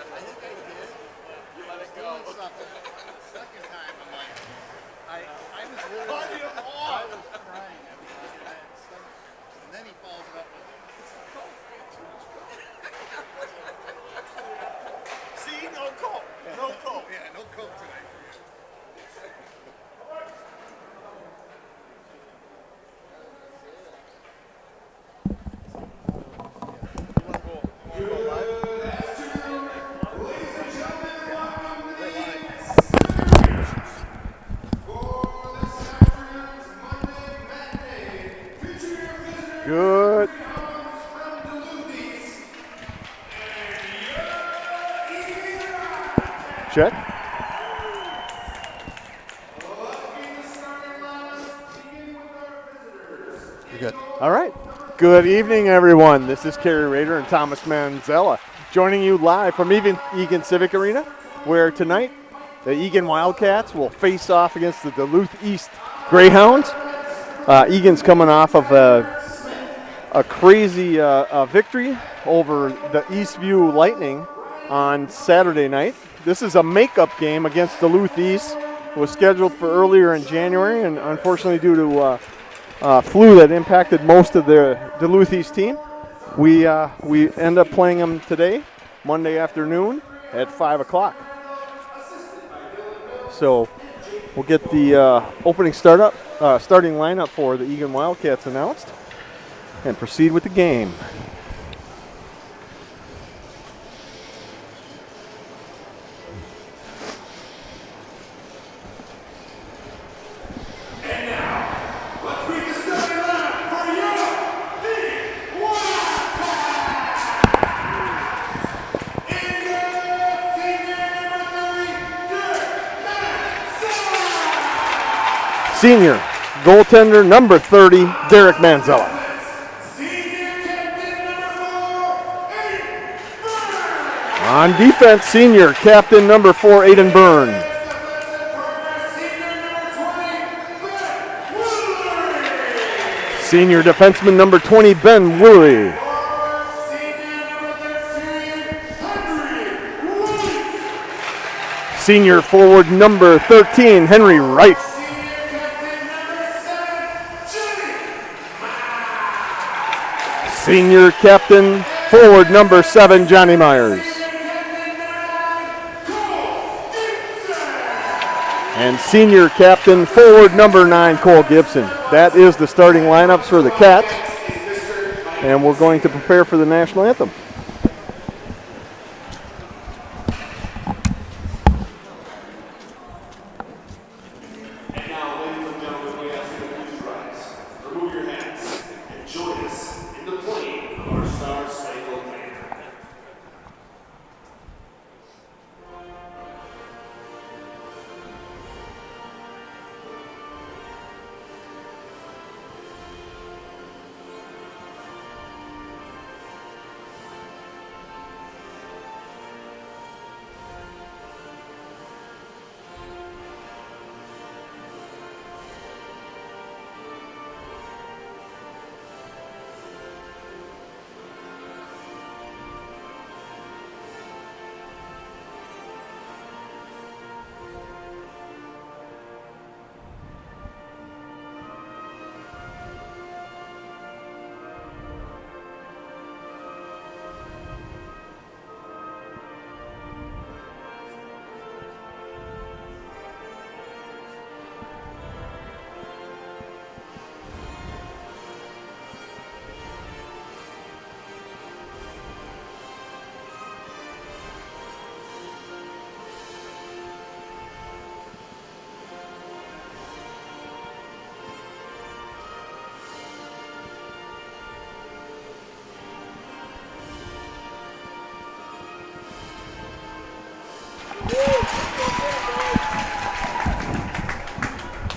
I think I did. I was doing something. Second time, I'm like, I was literally, I was crying. I mean, I had stomach. And then he follows it up with, it's the Coke. It's too much Coke. See, no Coke. No Coke. Yeah, no Coke tonight. Good. Check. You're good. All right. Good evening, everyone. This is Kerry Rader and Thomas Manzella joining you live from Eagan Civic Arena, where tonight the Eagan Wildcats will face off against the Duluth East Greyhounds. Eagan's coming off of a crazy victory over the Eastview Lightning on Saturday night. This is a makeup game against Duluth East. It was scheduled for earlier in January, and unfortunately due to flu that impacted most of the Duluth East team, we end up playing them today, Monday afternoon at 5 o'clock. So we'll get the opening starting lineup for the Eagan Wildcats announced and proceed with the game. Senior goaltender number 30, Derek Manzella. On defense, senior captain number 4, Aiden Byrne. Senior defenseman number 20, Ben Woolery. Senior forward number 13, Henry Rife. Senior captain, forward number 7, Johnny Myers. And senior captain, forward number 9, Cole Gibson. That is the starting lineups for the Cats. And we're going to prepare for the national anthem.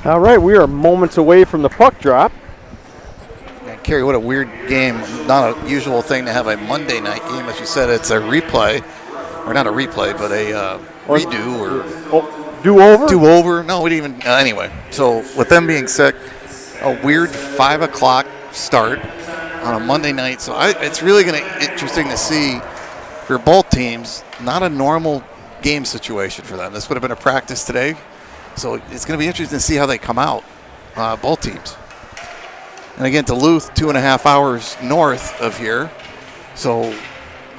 All right, we are moments away from the puck drop. And Kerry, what a weird game. Not a usual thing to have a Monday night game. As you said, it's a replay. Or not a replay, but a redo or do-over? Do-over. No, we didn't even. Anyway, so with them being sick, a weird 5 o'clock start on a Monday night. So it's really going to be interesting to see for both teams, not a normal game situation for them. This would have been a practice today, so it's going to be interesting to see how they come out, both teams. And again, Duluth, 2.5 hours north of here, so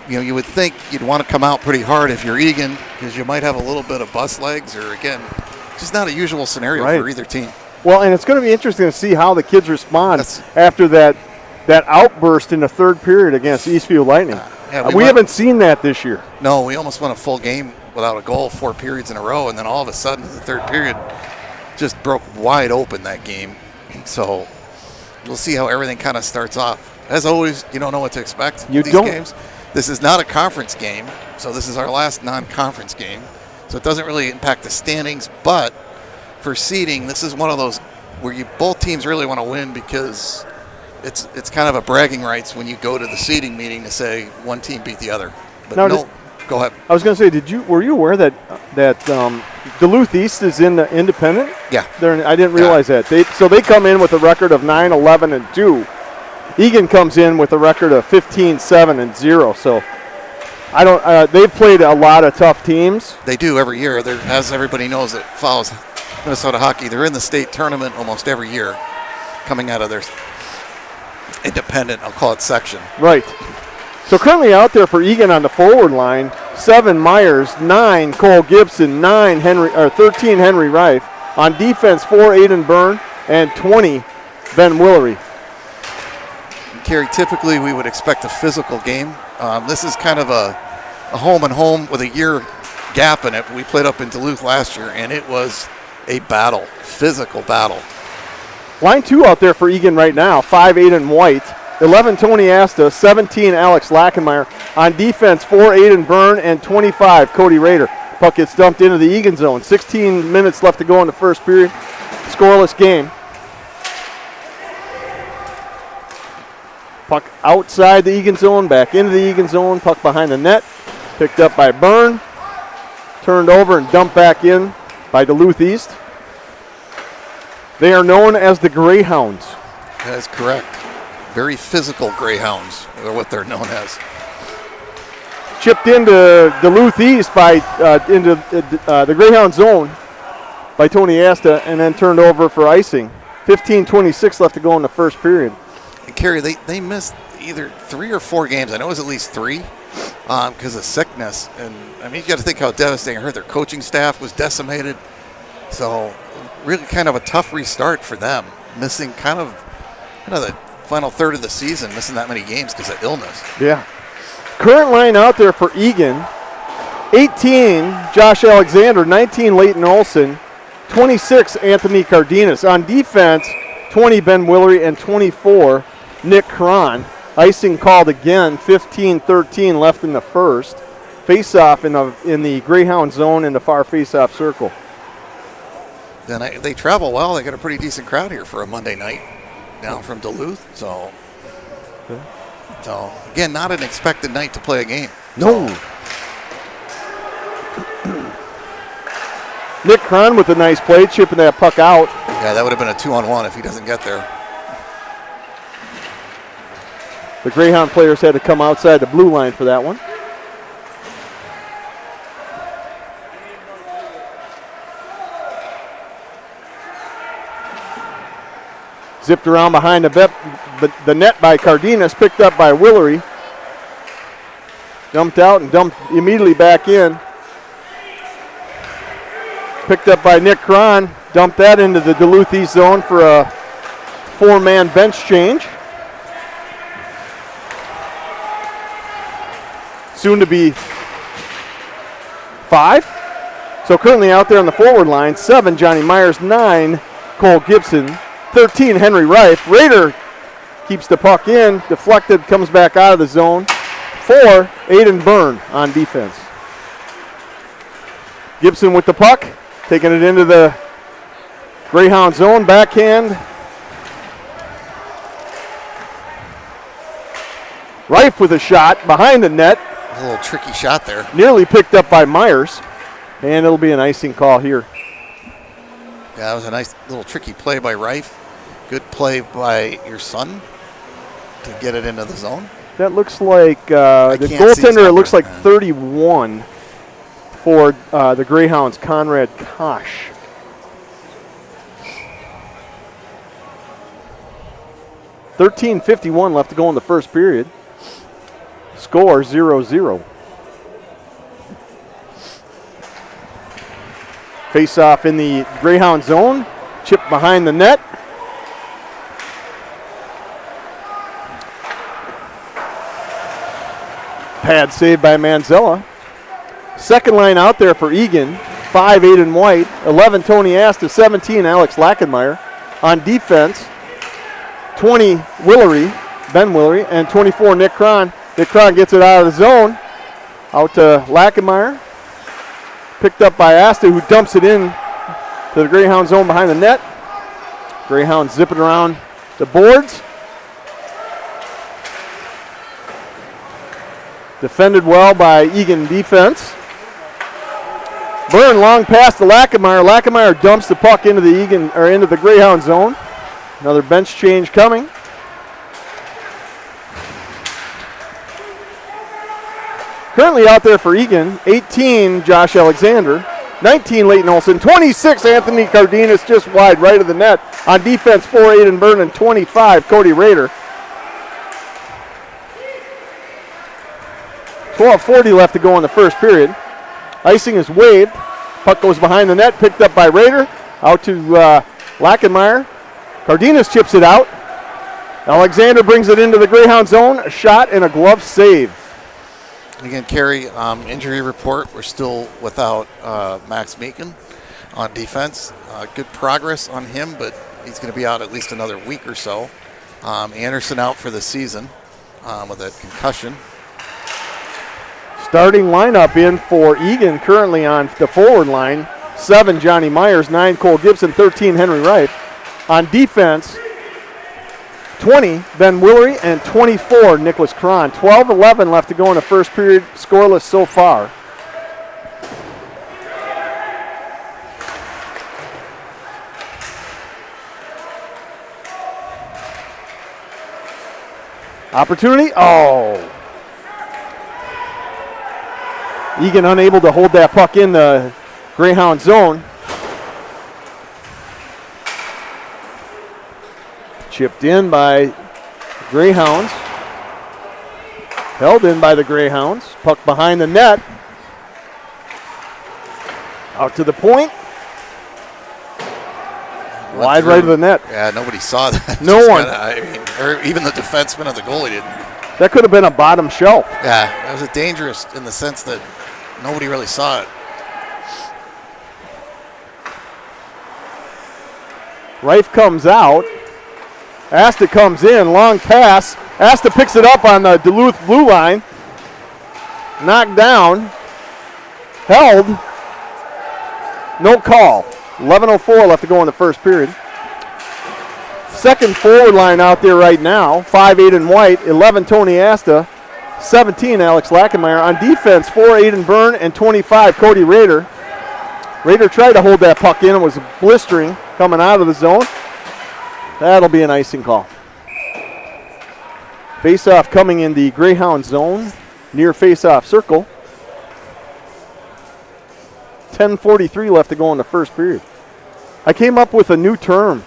you would think you'd want to come out pretty hard if you're Eagan, because you might have a little bit of bus legs, or again, just not a usual scenario for either team. Well, and it's going to be interesting to see how the kids respond after that outburst in the third period against Eastfield Lightning. We haven't seen that this year. No, we almost won a full game without a goal 4 periods in a row, and then all of a sudden the third period just broke wide open that game. So we'll see how everything kind of starts off. As always, you don't know what to expect with these games. This is not a conference game, so this is our last non-conference game. So it doesn't really impact the standings, but for seeding, this is one of those where both teams really want to win, because it's kind of a bragging rights when you go to the seeding meeting to say one team beat the other. But go ahead. I was going to say, were you aware that Duluth East is in the independent? Yeah. I didn't realize that. So they come in with a record of 9-11-2. Eagan comes in with a record of 15-7-0. So they've played a lot of tough teams. They do every year. As everybody knows that follows Minnesota hockey, they're in the state tournament almost every year, coming out of their independent, I'll call it, section. Right. So currently out there for Eagan on the forward line, 7 Myers, 9 Cole Gibson, 13 Henry Reif. On defense, 4 Aiden Byrne and 20 Ben Willery. Kerry, typically we would expect a physical game. This is kind of a home and home with a year gap in it. We played up in Duluth last year, and it was a battle, physical battle. Line 2 out there for Eagan right now, 5 Aiden White, 11 Tony Asta, 17 Alex Lackenmeyer. On defense, 4 Aiden Byrne and 25 Cody Rader. Puck gets dumped into the Eagan zone. 16 minutes left to go in the first period. Scoreless game. Puck outside the Eagan zone, back into the Eagan zone. Puck behind the net, picked up by Byrne. Turned over and dumped back in by Duluth East. They are known as the Greyhounds. That is correct. Very physical Greyhounds are what they're known as. Chipped into Duluth East into the Greyhound zone by Tony Asta, and then turned over for icing. 15:26 left to go in the first period. And Kerry, they missed either 3 or 4 games. I know it was at least 3 because of sickness. And I mean, you got to think how devastating. I heard their coaching staff was decimated. So really kind of a tough restart for them, missing kind of the final third of the season, missing that many games because of illness. Yeah. Current line out there for Eagan, 18 Josh Alexander, 19 Leighton Olson, 26 Anthony Cardenas. On defense, 20 Ben Willery and 24 Nick Cron. Icing called again, 15-13 left in the first. Face-off in the Greyhound zone in the far face-off circle. Then they travel well. They got a pretty decent crowd here for a Monday night down from Duluth. So again, not an expected night to play a game. No. Nick Cron with a nice play, chipping that puck out. Yeah, that would have been a 2-on-1 if he doesn't get there. The Greyhound players had to come outside the blue line for that one. Zipped around behind the net by Cardenas, picked up by Willery. Dumped out and dumped immediately back in. Picked up by Nick Cron, dumped that into the Duluth East zone for a 4-man bench change. Soon to be 5. So currently out there on the forward line, 7 Johnny Myers, 9 Cole Gibson, 13 Henry Reif. Rader keeps the puck in, deflected, comes back out of the zone. 4 Aiden Byrne on defense. Gibson with the puck, taking it into the Greyhound zone, backhand. Reif with a shot behind the net. A little tricky shot there. Nearly picked up by Myers, and it'll be an icing call here. Yeah, that was a nice little tricky play by Reif. Good play by your son to get it into the zone. That looks like the can't see his goaltender. It number. looks like 31 for the Greyhounds, Conrad Kosh. .51 left to go in the first period. Score 0-0. Face off in the Greyhound zone. Chip behind the net. Pad saved by Manzella. Second line out there for Eagan. 5, Aiden White. 11, Tony Asta. 17, Alex Lackenmeyer. On defense, 20, Ben Willery, and 24, Nick Cron. Nick Cron gets it out of the zone. Out to Lackenmeyer. Picked up by Asta, who dumps it in to the Greyhound zone behind the net. Greyhounds zipping around the boards. Defended well by Eagan defense. Byrne long pass to Lackenmeyer. Lackenmeyer dumps the puck into the Greyhound zone. Another bench change coming. Currently out there for Eagan, 18, Josh Alexander. 19, Leighton Olson. 26, Anthony Cardenas, just wide right of the net. On defense, 4, Aiden Byrne, and 25, Cody Rader. 12:40 left to go in the first period. Icing is waved. Puck goes behind the net, picked up by Rader. Out to Lackenmeyer. Cardenas chips it out. Alexander brings it into the Greyhound zone. A shot and a glove save. Again, Kerry, injury report. We're still without Max Meakin on defense. Good progress on him, but he's going to be out at least another week or so. Anderson out for the season with a concussion. Starting lineup in for Eagan currently on the forward line. 7, Johnny Myers. 9, Cole Gibson. 13, Henry Wright. On defense, 20, Ben Willery, and 24, Nicholas Cron. 12-11 left to go in the first period. Scoreless so far. Opportunity. Oh. Eagan unable to hold that puck in the Greyhound zone. Chipped in by Greyhounds. Held in by the Greyhounds. Puck behind the net. Out to the point. Wide right of the net. Yeah, nobody saw that. No one. Or even the defenseman or the goalie didn't. That could have been a bottom shelf. Yeah, it was dangerous in the sense that nobody really saw it. Reif comes out. Asta comes in, long pass. Asta picks it up on the Duluth blue line. Knocked down. Held. No call. 11:04 left to go in the first period. Second forward line out there right now. 5, Aiden White. 11, Tony Asta. 17, Alex Lackenmeyer. On defense, 4, Aiden Byrne, and 25, Cody Rader. Rader tried to hold that puck in. It was blistering coming out of the zone. That'll be an icing call. Face-off coming in the Greyhound zone near face-off circle. 10:43 left to go in the first period. I came up with a new term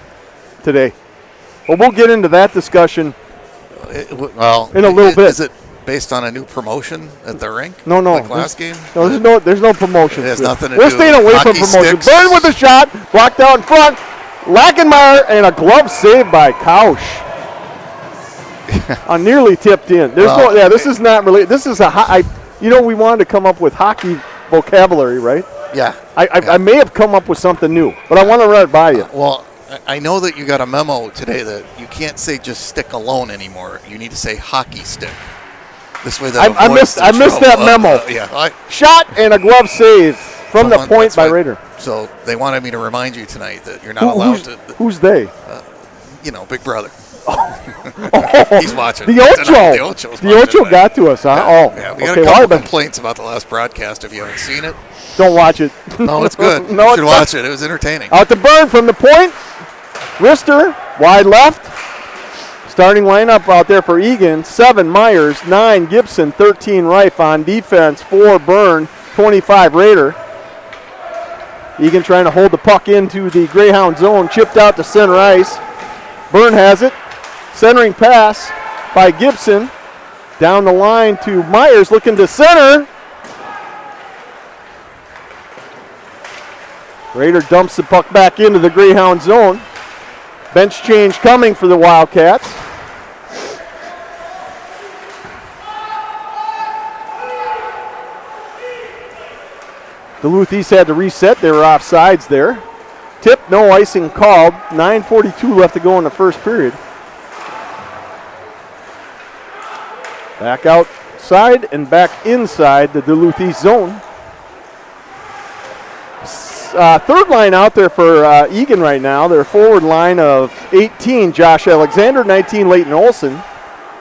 today. Well, we'll get into that discussion in a little bit. Is it based on a new promotion at the rink? No. Like last game? No, there's no promotion. It has nothing to We're do staying away with from hockey promotion. sticks. Byrne with the shot, blocked out in front. Lackenmeyer and a glove save by Kausch. Nearly tipped in. This is not really. This is we wanted to come up with hockey vocabulary, right? Yeah. I may have come up with something new, but I want to run it by you. Well, I know that you got a memo today that you can't say just stick alone anymore. You need to say hockey stick. This way that I missed that memo. Shot and a glove save from the point by Rader. So they wanted me to remind you tonight that you're not allowed to. Who's they? Big brother. He's watching. The Ocho got to us, huh? Yeah, we got a couple complaints about the last broadcast. If you haven't seen it, don't watch it. No, it's good. You should watch it. It was entertaining. Out to Byrne from the point. Wrister, wide left. Starting lineup out there for Eagan, 7 Myers, 9 Gibson, 13 Reif. On defense, 4 Byrne, 25 Rader. Eagan trying to hold the puck into the Greyhound zone, chipped out to center ice. Byrne has it. Centering pass by Gibson. Down the line to Myers, looking to center. Rader dumps the puck back into the Greyhound zone. Bench change coming for the Wildcats. Duluth East had to reset. They were offsides there. Tip, no icing called. 9:42 left to go in the first period. Back outside and back inside the Duluth East zone. Third line out there for Eagan right now. Their forward line of 18, Josh Alexander, 19, Leighton Olson,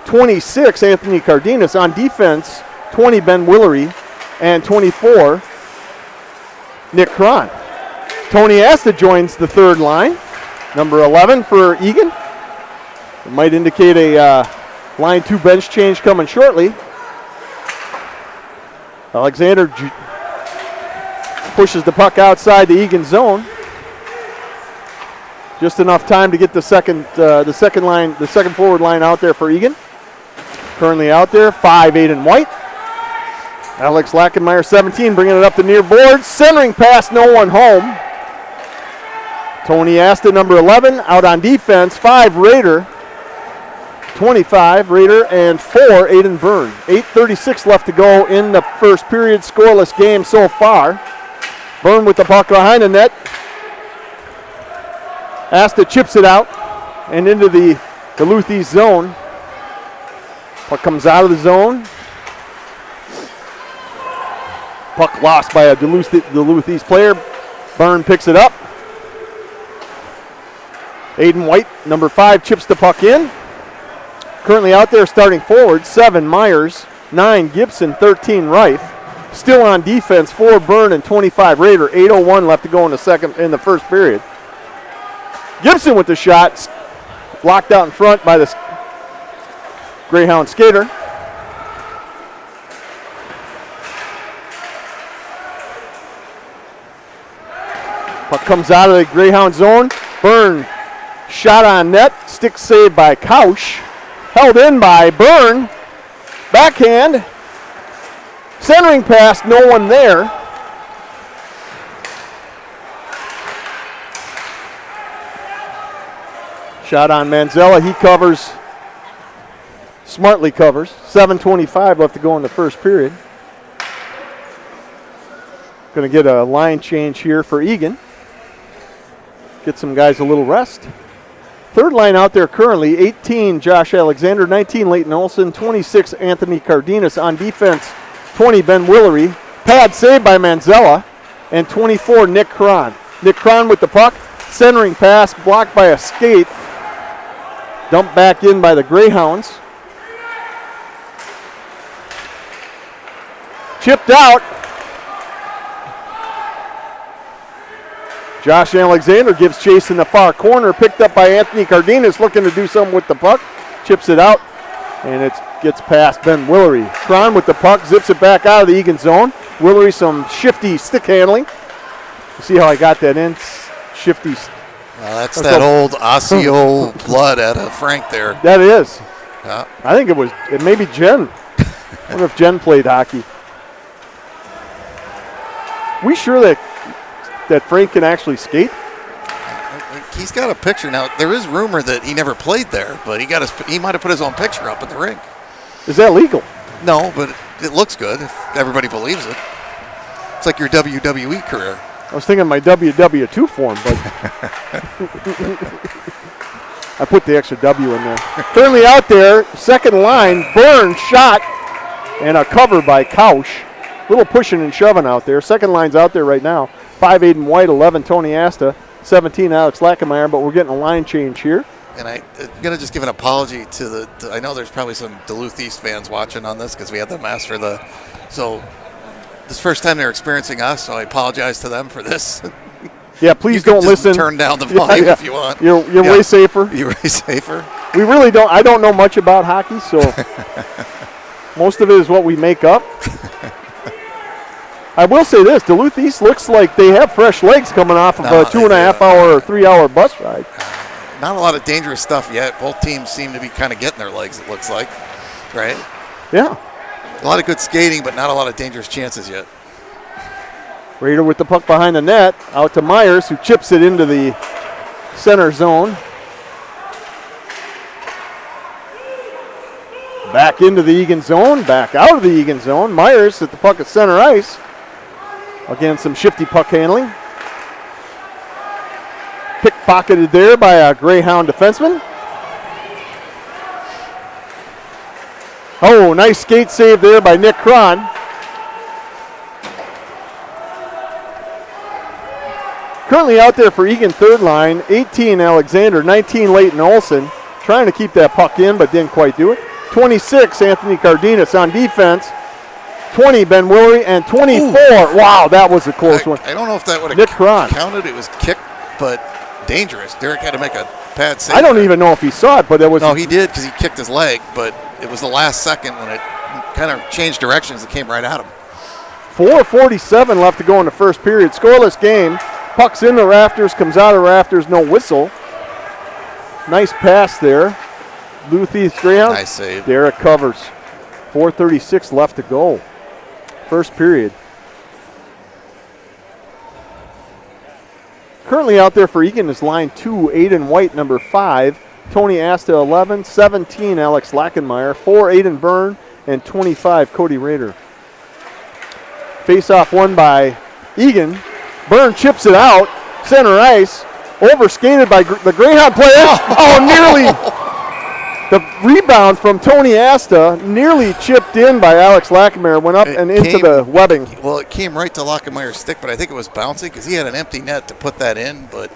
26, Anthony Cardenas. On defense, 20, Ben Willery, and 24, Nick Cron. Tony Asta joins the third line, number 11 for Eagan. It might indicate a line 2 bench change coming shortly. Alexander pushes the puck outside the Eagan zone. Just enough time to get the second forward line out there for Eagan. Currently out there, 5'8" in white. Alex Lackenmeyer, 17, bringing it up the near board. Centering pass, no one home. Tony Asta, number 11, out on defense. 5, Rader. 25, Rader, and 4, Aiden Byrne. 8:36 left to go in the first period. Scoreless game so far. Byrne with the puck behind the net. Asta chips it out and into the Duluth East zone. Puck comes out of the zone. Puck lost by a Duluth East player. Byrne picks it up. Aiden White, number 5, chips the puck in. Currently out there starting forward, 7 Myers, 9 Gibson, 13 Reif. Still on defense, 4 Byrne and 25 Rader. 8:01 left to go in the first period. Gibson with the shot, blocked out in front by the Greyhound skater. Puck comes out of the Greyhound zone. Byrne shot on net. Stick saved by Kausch. Held in by Byrne. Backhand. Centering pass, no one there. Shot on Manzella. He covers. Smartly covers. 7:25 left to go in the first period. Going to get a line change here for Eagan. Get some guys a little rest. Third line out there currently, 18, Josh Alexander, 19, Leighton Olson, 26, Anthony Cardenas. On defense, 20, Ben Willery. Pad saved by Manzella. And 24, Nick Cron. Nick Cron with the puck. Centering pass, blocked by a skate. Dumped back in by the Greyhounds. Chipped out. Josh Alexander gives chase in the far corner. Picked up by Anthony Cardenas, looking to do something with the puck. Chips it out, and it gets past Ben Willery. Cron with the puck, zips it back out of the Eagan zone. Willery some shifty stick handling. You see how I got that in? Shifty. That's that old Osseo blood out of Frank there. That is. Yeah. I think it may be Jen. I wonder if Jen played hockey. We sure that Frank can actually skate? He's got a picture now. There is rumor that he never played there, but he might have put his own picture up in the rink. Is that legal? No, but it looks good if everybody believes it. It's like your WWE career. I was thinking my WW2 form, but I put the extra W in there. Currently out there, second line, Byrne shot, and a cover by Kausch. Little pushing and shoving out there. Second line's out there right now. 5'8" in white, 11 Tony Asta, 17 Alex Lackenmeyer, but we're getting a line change here. And I'm going to just give an apology to I know there's probably some Duluth East fans watching on this because we had them ask for so this first time they're experiencing us, so I apologize to them for this. Yeah, please don't listen. Turn down the volume if you want. You're way safer. You're way safer. We really don't. I don't know much about hockey, so most of it is what we make up. I will say this: Duluth East looks like they have fresh legs coming off of a 2.5 hour or 3 hour bus ride. Not a lot of dangerous stuff yet. Both teams seem to be kind of getting their legs, it looks like, right? Yeah. A lot of good skating, but not a lot of dangerous chances yet. Raider with the puck behind the net, out to Myers, who chips it into the center zone. Back into the Eagan zone, back out of the Eagan zone. Myers at the puck at center ice. Again, some shifty puck handling. Pickpocketed there by a Greyhound defenseman. Oh, nice skate save there by Nick Cron. Currently out there for Eagan third line, 18 Alexander, 19 Leighton Olson. Trying to keep that puck in, but didn't quite do it. 26 Anthony Cardenas on defense. 20 Ben Willery, and 24. Ooh. Wow, that was a close one. I don't know if that would have counted. It was kicked, but dangerous. Derek had to make a pad save. I don't even know if he saw it, but it was. No, he did because he kicked his leg, but it was the last second when it kind of changed directions and came right at him. 4:47 left to go in the first period. Scoreless game. Puck's in the rafters, comes out of the rafters, no whistle. Nice pass there. Duluth East Greyhound. Nice save. Derek covers. 4:36 left to go. First period. Currently out there for Eagan is line 2, Aiden White, number 5. Tony Asta, 11. 17, Alex Lackenmeyer. 4, Aiden Byrne. And 25, Cody Rader. Face-off won by Eagan. Byrne chips it out. Center ice. Overskated by the Greyhound player. Oh, nearly. The rebound from Tony Asta nearly chipped in by Alex Lackenmeyer. Went up and into the webbing. Well, it came right to Lackenmeyer's stick, but I think it was bouncing because he had an empty net to put that in, but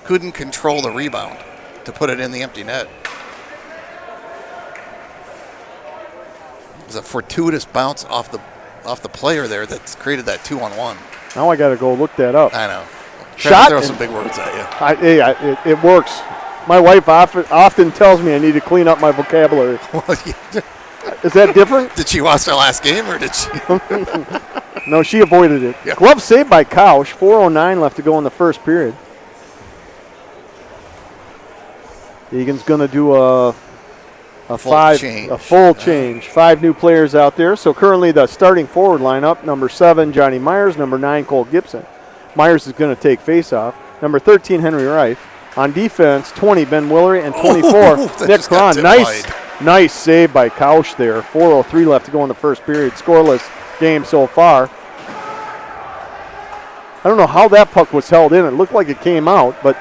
couldn't control the rebound to put it in the empty net. It was a fortuitous bounce off the player there that's created that 2-on-1. Now I got to go look that up. I know. Shot. Throw some big words at you. It works. My wife often tells me I need to clean up my vocabulary. Is that different? Did she watch our last game, or did she? No, she avoided it. Yeah. Glove saved by Kausch. 4:09 left to go in the first period. Egan's going to do a full change. 5 new players out there. So currently the starting forward lineup, number 7, Johnny Myers, number 9, Cole Gibson. Myers is going to take face-off. Number 13, Henry Reif. On defense, 20, Ben Willery, and 24, Nick Cron. Nice save by Kausch there. 4:03 left to go in the first period. Scoreless game so far. I don't know how that puck was held in. It looked like it came out, but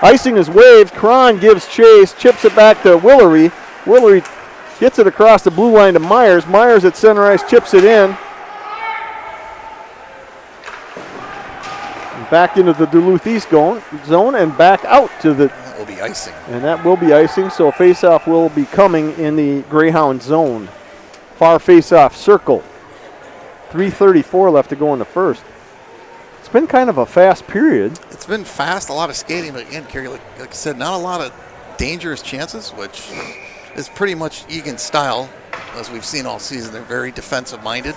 icing is waved. Cron gives chase, chips it back to Willery. Willery gets it across the blue line to Myers. Myers at center ice chips it in. Back into the Duluth East zone and back out to the. That will be icing. And that will be icing, so face-off will be coming in the Greyhound zone. Far face-off circle. 3:34 left to go in the first. It's been kind of a fast period. It's been fast, a lot of skating, but again, Kerry, like I said, not a lot of dangerous chances, which is pretty much Eagan's style, as we've seen all season. They're very defensive-minded.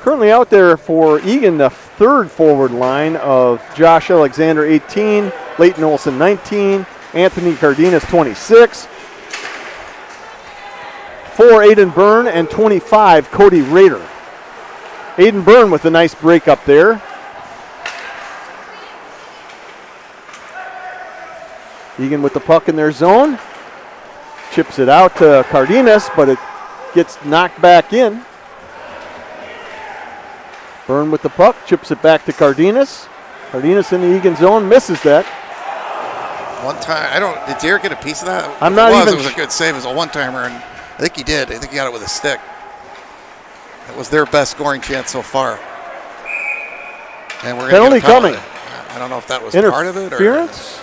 Currently out there for Eagan, the third forward line of Josh Alexander, 18, Leighton Olson, 19, Anthony Cardenas, 26, 4, Aiden Byrne, and 25, Cody Rader. Aiden Byrne with a nice break up there. Eagan with the puck in their zone. Chips it out to Cardenas, but it gets knocked back in. Byrne with the puck, chips it back to Cardenas. Cardenas in the Eagan zone, misses that. One time, did Derek get a piece of that? It was a good save. It was a one-timer, and I think he did. I think he got it with a stick. That was their best scoring chance so far. And we're penalty coming. I don't know if that was part of it. Interference?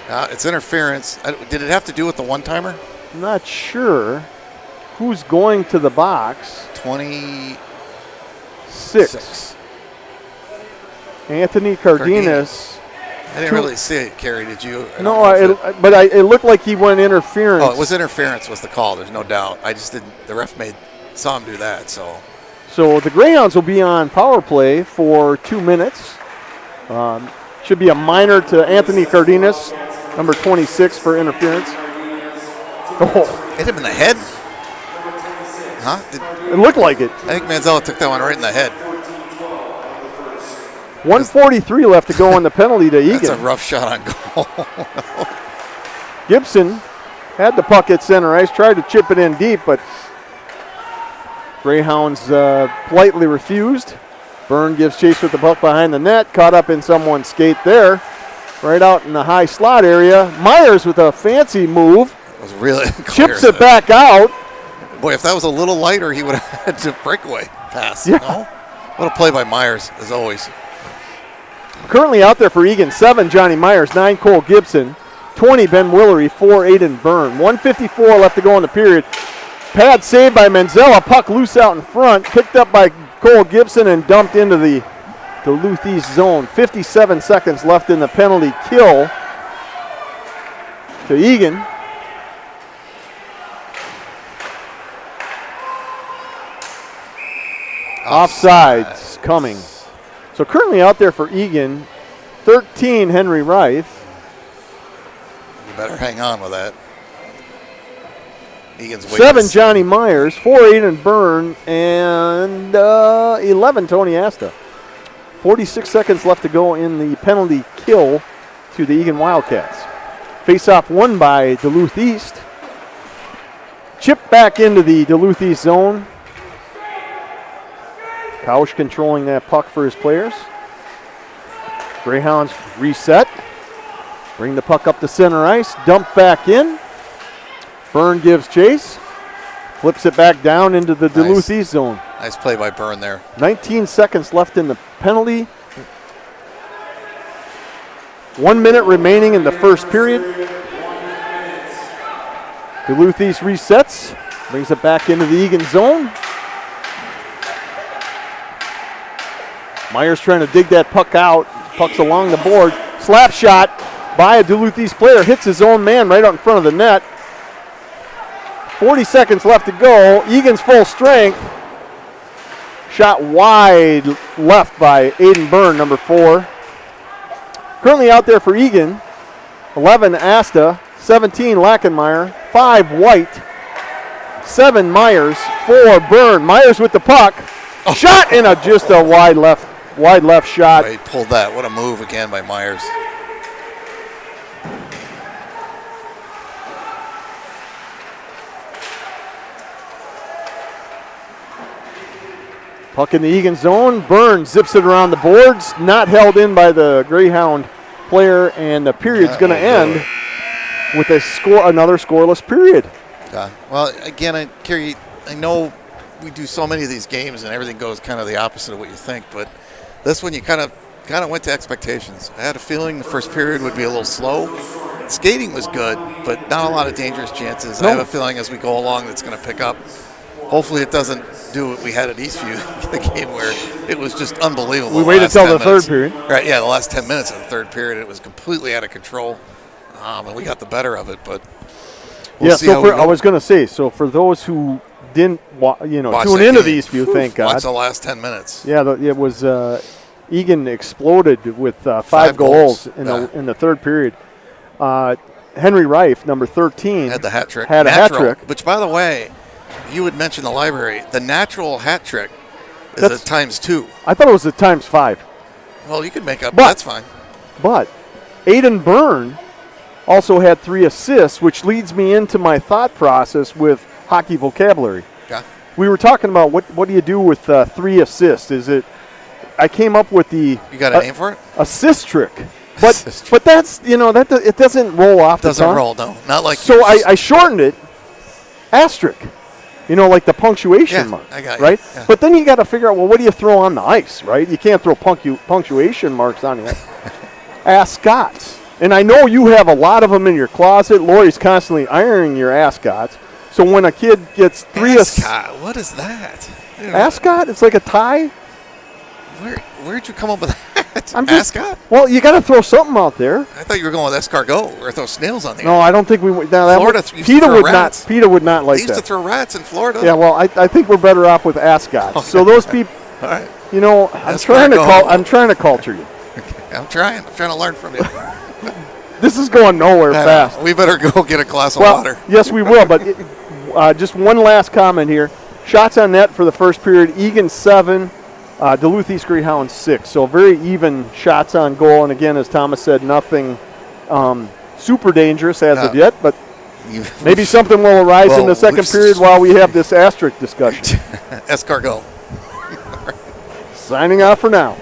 It's interference. Did it have to do with the one-timer? I'm not sure. Who's going to the box? 26. Anthony Cardenas I didn't really see it, Kerry. Did you? It looked like he went interference. Oh, it was interference was the call. There's no doubt. I just didn't. The ref saw him do that. So the Greyhounds will be on power play for 2 minutes. Should be a minor to Anthony Cardenas, number 26, for interference. Oh, hit him in the head. Huh? It looked like it. I think Manzella took that one right in the head. 1:43 left to go on the penalty to Eagan. That's a rough shot on goal. Gibson had the puck at center ice, tried to chip it in deep, but Greyhounds politely refused. Byrne gives chase with the puck behind the net, caught up in someone's skate there, right out in the high slot area. Myers with a fancy move. It was really clear. Chips it back out. Boy, if that was a little lighter, he would have had to breakaway pass. Yeah. No? What a play by Myers, as always. Currently out there for Eagan, 7 Johnny Myers, 9 Cole Gibson, 20 Ben Willery, 4 Aiden Byrne. 1:54 left to go in the period. Pad saved by Manzella, puck loose out in front, picked up by Cole Gibson and dumped into the Duluth East zone. 57 seconds left in the penalty kill to Eagan. Offsides coming. So currently out there for Eagan, 13 Henry Reif. You better hang on with that. Egan's 7 Johnny Myers, 4 Aiden Byrne, and 11 Tony Asta. 46 seconds left to go in the penalty kill to the Eagan Wildcats. Face-off won by Duluth East. Chip back into the Duluth East zone. Kausch controlling that puck for his players. Greyhounds reset. Bring the puck up to center ice. Dump back in. Byrne gives chase. Flips it back down into the Duluth East zone. Nice play by Byrne there. 19 seconds left in the penalty. 1 minute remaining in the first period. Duluth East resets. Brings it back into the Eagan zone. Myers trying to dig that puck out. Puck's along the board. Slap shot by a Duluth East player. Hits his own man right out in front of the net. 40 seconds left to go. Egan's full strength. Shot wide left by Aiden Byrne, number 4. Currently out there for Eagan, 11 Asta, 17 Lackenmeyer, 5 White, 7 Myers, 4 Byrne. Myers with the puck. Shot in just a wide left shot. He pulled that. What a move again by Myers. Puck in the Eagan zone. Byrne zips it around the boards. Not held in by the Greyhound player, and the period's going to end with another scoreless period. Yeah. Well, again, Kerry, I know we do so many of these games and everything goes kind of the opposite of what you think, but this one you kind of went to expectations. I had a feeling the first period would be a little slow. Skating was good, but not a lot of dangerous chances. No. I have a feeling as we go along it's going to pick up. Hopefully it doesn't do what we had at Eastview, the game where it was just unbelievable. We waited until the third period. Right, yeah, the last 10 minutes of the third period, it was completely out of control, and we got the better of it. But we'll see how I was going to say, so for those who didn't tune into the Eastview, thank God. Watch the last 10 minutes. Yeah, it was Eagan exploded with 5 goals in the third period. Henry Reif, number 13, had the hat trick. Had a hat trick. Which, by the way, you had mentioned the library. The natural hat trick is at ×2. I thought it was at ×5. Well, you could make up. That's fine. But Aiden Byrne also had 3 assists, which leads me into my thought process with hockey vocabulary. Yeah. We were talking about what do you do with 3 assists? I came up with the you got a name for it? Assist trick. But that's it doesn't roll off the tongue. Doesn't roll, no. Not like so I shortened it asterisk. Like the punctuation mark. I got you. Right? Yeah. But then you got to figure out, well, what do you throw on the ice, right? You can't throw punctuation marks on the ice. Ascots. And I know you have a lot of them in your closet. Lori's constantly ironing your ascots. So when a kid gets 3 ascot, what is that? Ascot? It's like a tie. Where'd you come up with that? I'm just Ascot? well. You got to throw something out there. I thought you were going with escargot or throw snails on the No, end. I don't think we would. Now, Florida used to PETA throw would rats. not. PETA would not like They used to that. throw rats in Florida. Yeah, well, I think we're better off with ascots. So those people, All right. you know, I'm trying to culture you. I'm trying to learn from you. This is going nowhere fast. We better go get a glass of Well, water. yes, we will. But just one last comment here. Shots on net for the first period: Eagan 7, Duluth East Greyhounds 6. So very even shots on goal. And again, as Thomas said, nothing super dangerous as of yet. But maybe something will arise in the second period while we have this asterisk discussion. Escargot. Signing off for now.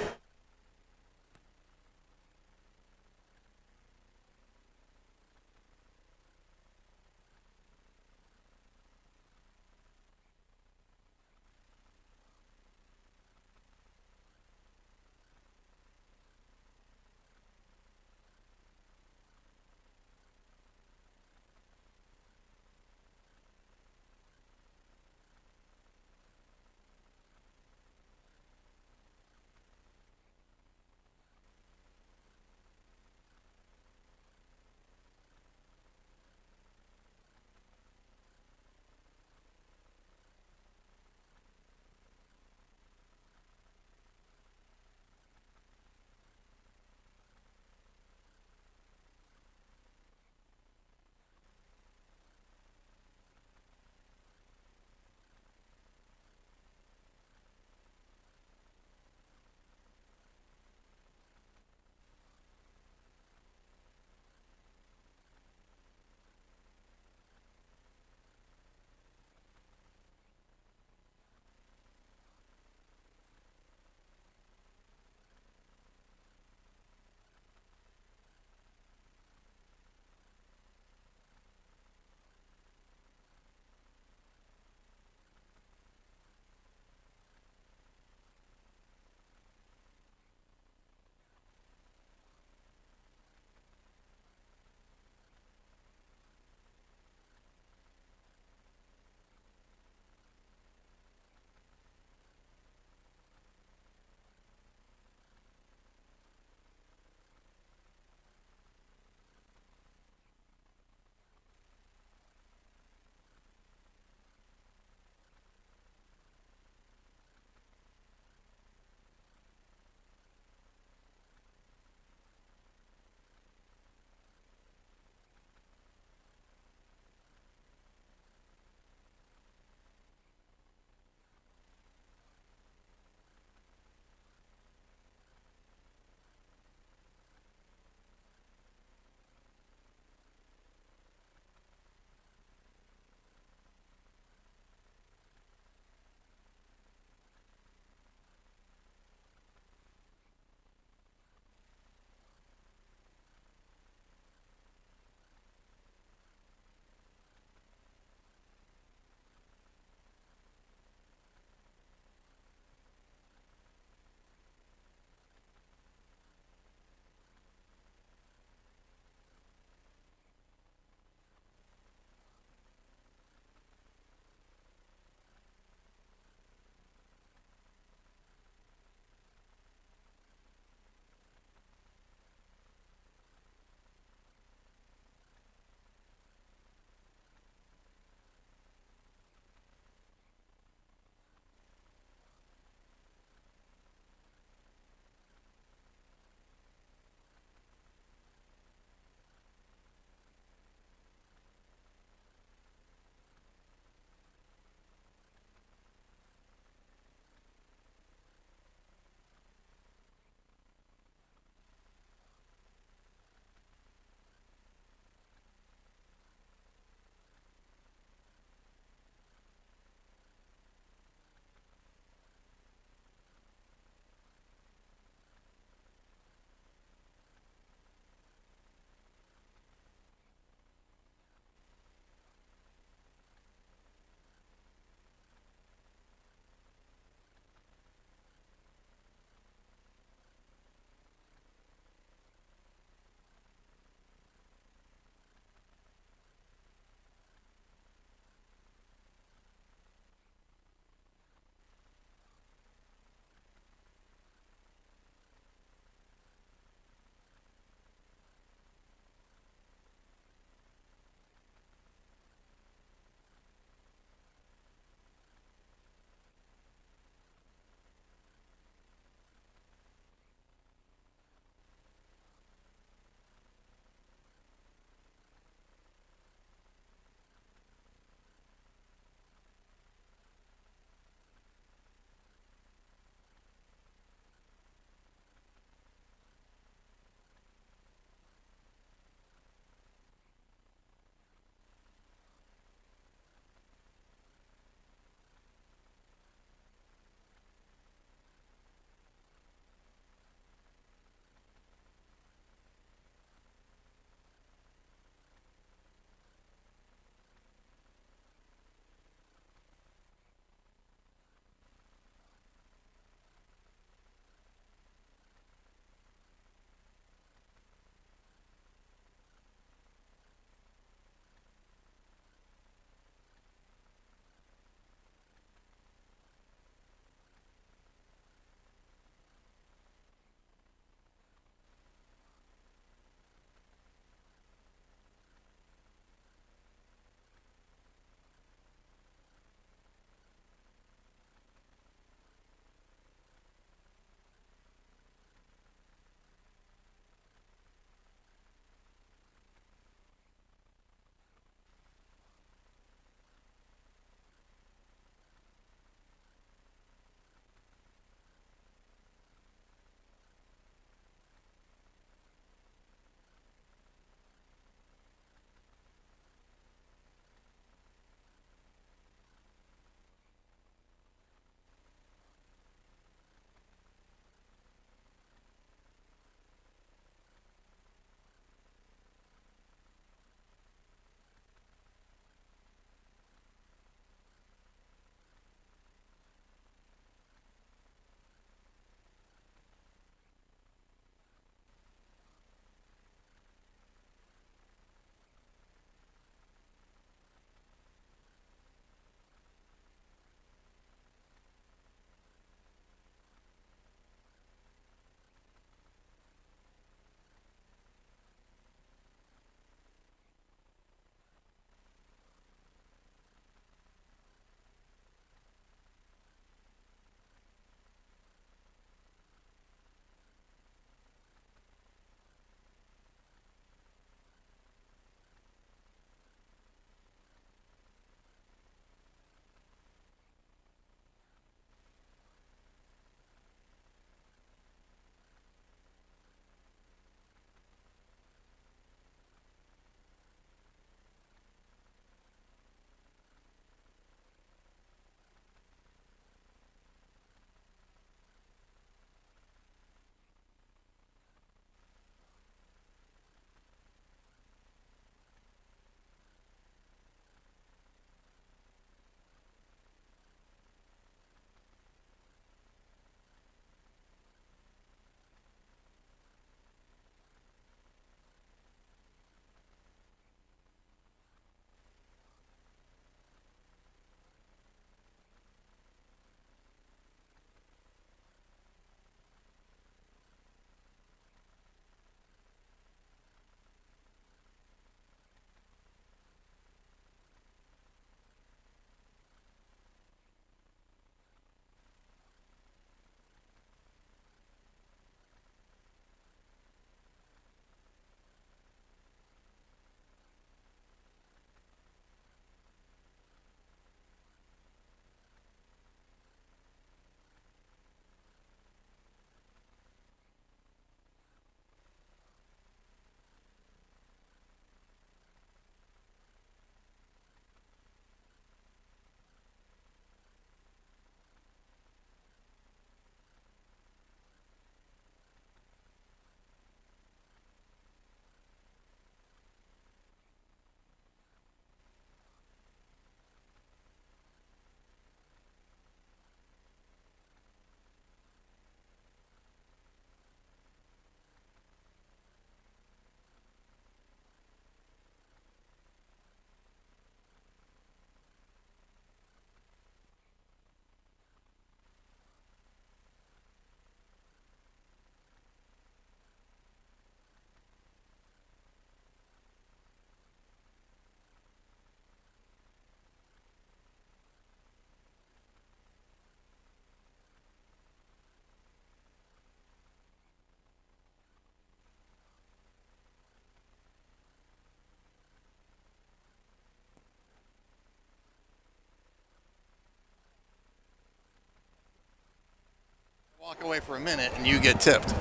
walk away for a minute and you get tipped.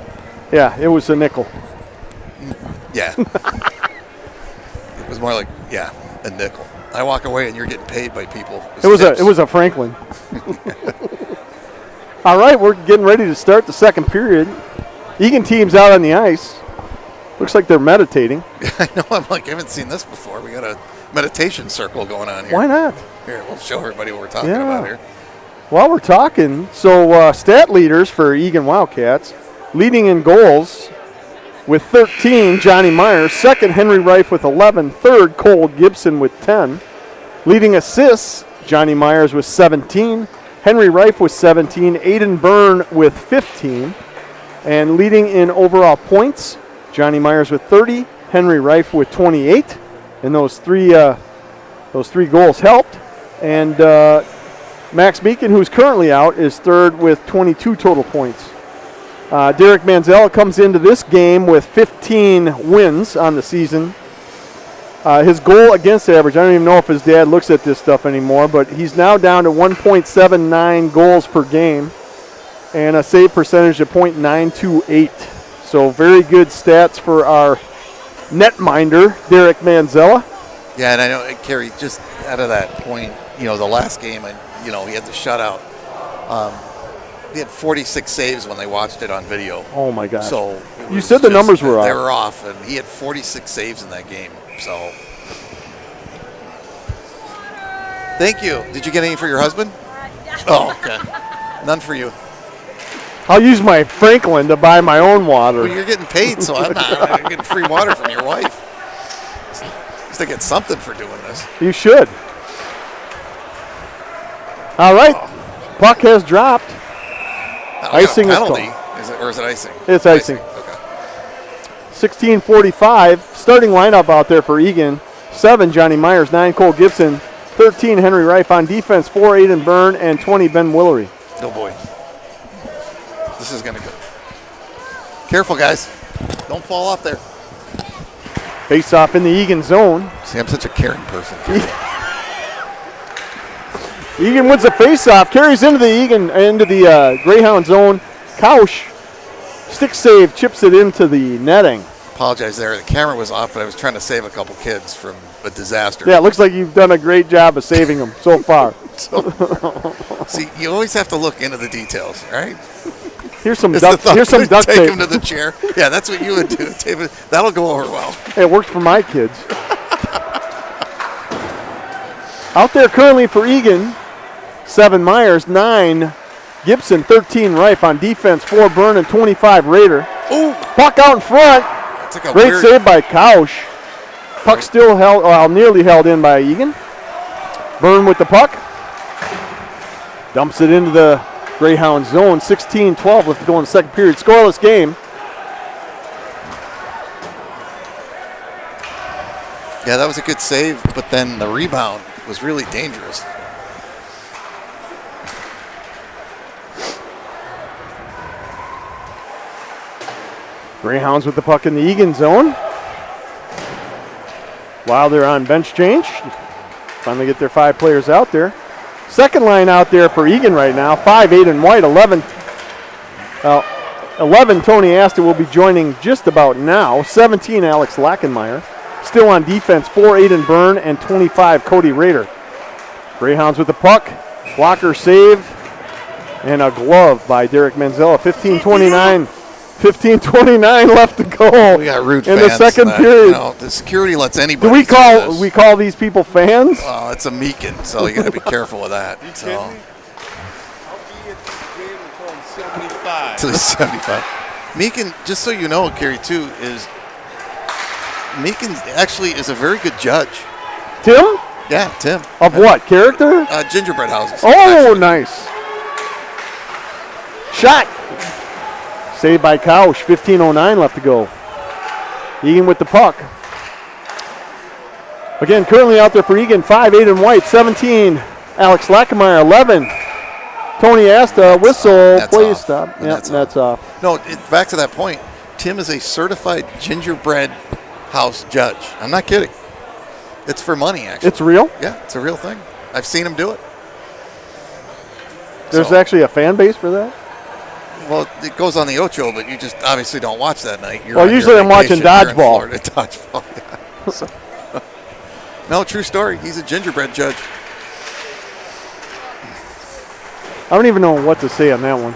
Yeah, it was a nickel. Yeah. It was more like, yeah, a nickel. I walk away and you're getting paid by people. It was a Franklin. All right, we're getting ready to start the second period. Eagan team's out on the ice. Looks like they're meditating. I know. I'm like, I haven't seen this before. We got a meditation circle going on here. Why not? Here, we'll show everybody what we're talking about here. While we're talking, so stat leaders for Eagan Wildcats, leading in goals with 13, Johnny Myers. Second, Henry Reif with 11. Third, Cole Gibson with 10. Leading assists, Johnny Myers with 17. Henry Reif with 17. Aiden Byrne with 15. And leading in overall points, Johnny Myers with 30. Henry Reif with 28. And those three goals helped. And Max Meakin, who's currently out, is third with 22 total points. Derek Manzella comes into this game with 15 wins on the season. His goal against average, I don't even know if his dad looks at this stuff anymore, but he's now down to 1.79 goals per game and a save percentage of .928. So very good stats for our netminder, Derek Manzella. Yeah, and I know, Kerry, just out of that point, the last game, he had the shutout. He had 46 saves when they watched it on video. Oh, my gosh. So you said the numbers were off. They were off, and he had 46 saves in that game. So thank you. Did you get any for your husband? Oh, okay. None for you. I'll use my Franklin to buy my own water. Well, you're getting paid, so I'm not. I'm getting free water from your wife. At least I get something for doing this. You should. All right. Oh. Puck has dropped. Icing is called. Or is it icing? It's icing. Okay. 16:45. Starting lineup out there for Eagan. 7, Johnny Myers. 9, Cole Gibson. 13, Henry Reif. On defense, 4, Aiden Byrne. And 20, Ben Willery. Oh, boy. This is going to go. Careful, guys. Don't fall off there. Face off in the Eagan zone. See, I'm such a caring person. Eagan wins the face-off, carries into the Greyhound zone. Kausch, stick save, chips it into the netting. Apologize there. The camera was off, but I was trying to save a couple kids from a disaster. Yeah, it looks like you've done a great job of saving them so far. See, you always have to look into the details, right? Here's some duct tape. Take them to the chair. Yeah, that's what you would do. That'll go over well. It worked for my kids. Out there currently for Eagan, 7 Myers, 9 Gibson, 13 Reif. On defense, 4 Byrne and 25 Rader. Ooh. Puck out in front. Like great save by Kausch. Puck still nearly held in by Eagan. Byrne with the puck. Dumps it into the Greyhound zone. 16-12 left to go in the second period. Scoreless game. Yeah, that was a good save, but then the rebound was really dangerous. Greyhounds with the puck in the Eagan zone. While they're on bench change. Finally get their 5 players out there. Second line out there for Eagan right now. 5, Aiden White, 11. 11, Tony Asta will be joining just about now. 17, Alex Lackenmeyer. Still on defense, 4, Aiden Byrne, and 25, Cody Rader. Greyhounds with the puck. Blocker save. And a glove by Derek Manzella. 15:29 left to go. We got rude in fans the second period. The security lets anybody. Do we call these people fans? Well, it's a Meakin, so you got to be careful with that. So. I'll be at this game until I'm 75. Until he's 75. Meakin, just so you know, Gary, too, is Meakin actually is a very good judge. Tim? Yeah, Tim. Of what? Character? Gingerbread houses. Oh, actually. Nice. Shot. Saved by Kausch. 15:09 left to go. Eagan with the puck. Again, currently out there for Eagan, 5, Aiden White, 17, Alex Lackenmeyer, 11, Tony Asta, whistle, play stop. Yeah, that's off. No, back to that point. Tim is a certified gingerbread house judge. I'm not kidding. It's for money, actually. It's real? Yeah, it's a real thing. I've seen him do it. There's actually a fan base for that? Well, it goes on the Ocho, but you just obviously don't watch that night. You're Well, on usually your I'm watching vacation. You're in dodgeball. Florida. Dodgeball, yeah. So, no, true story. He's a gingerbread judge. I don't even know what to say on that one.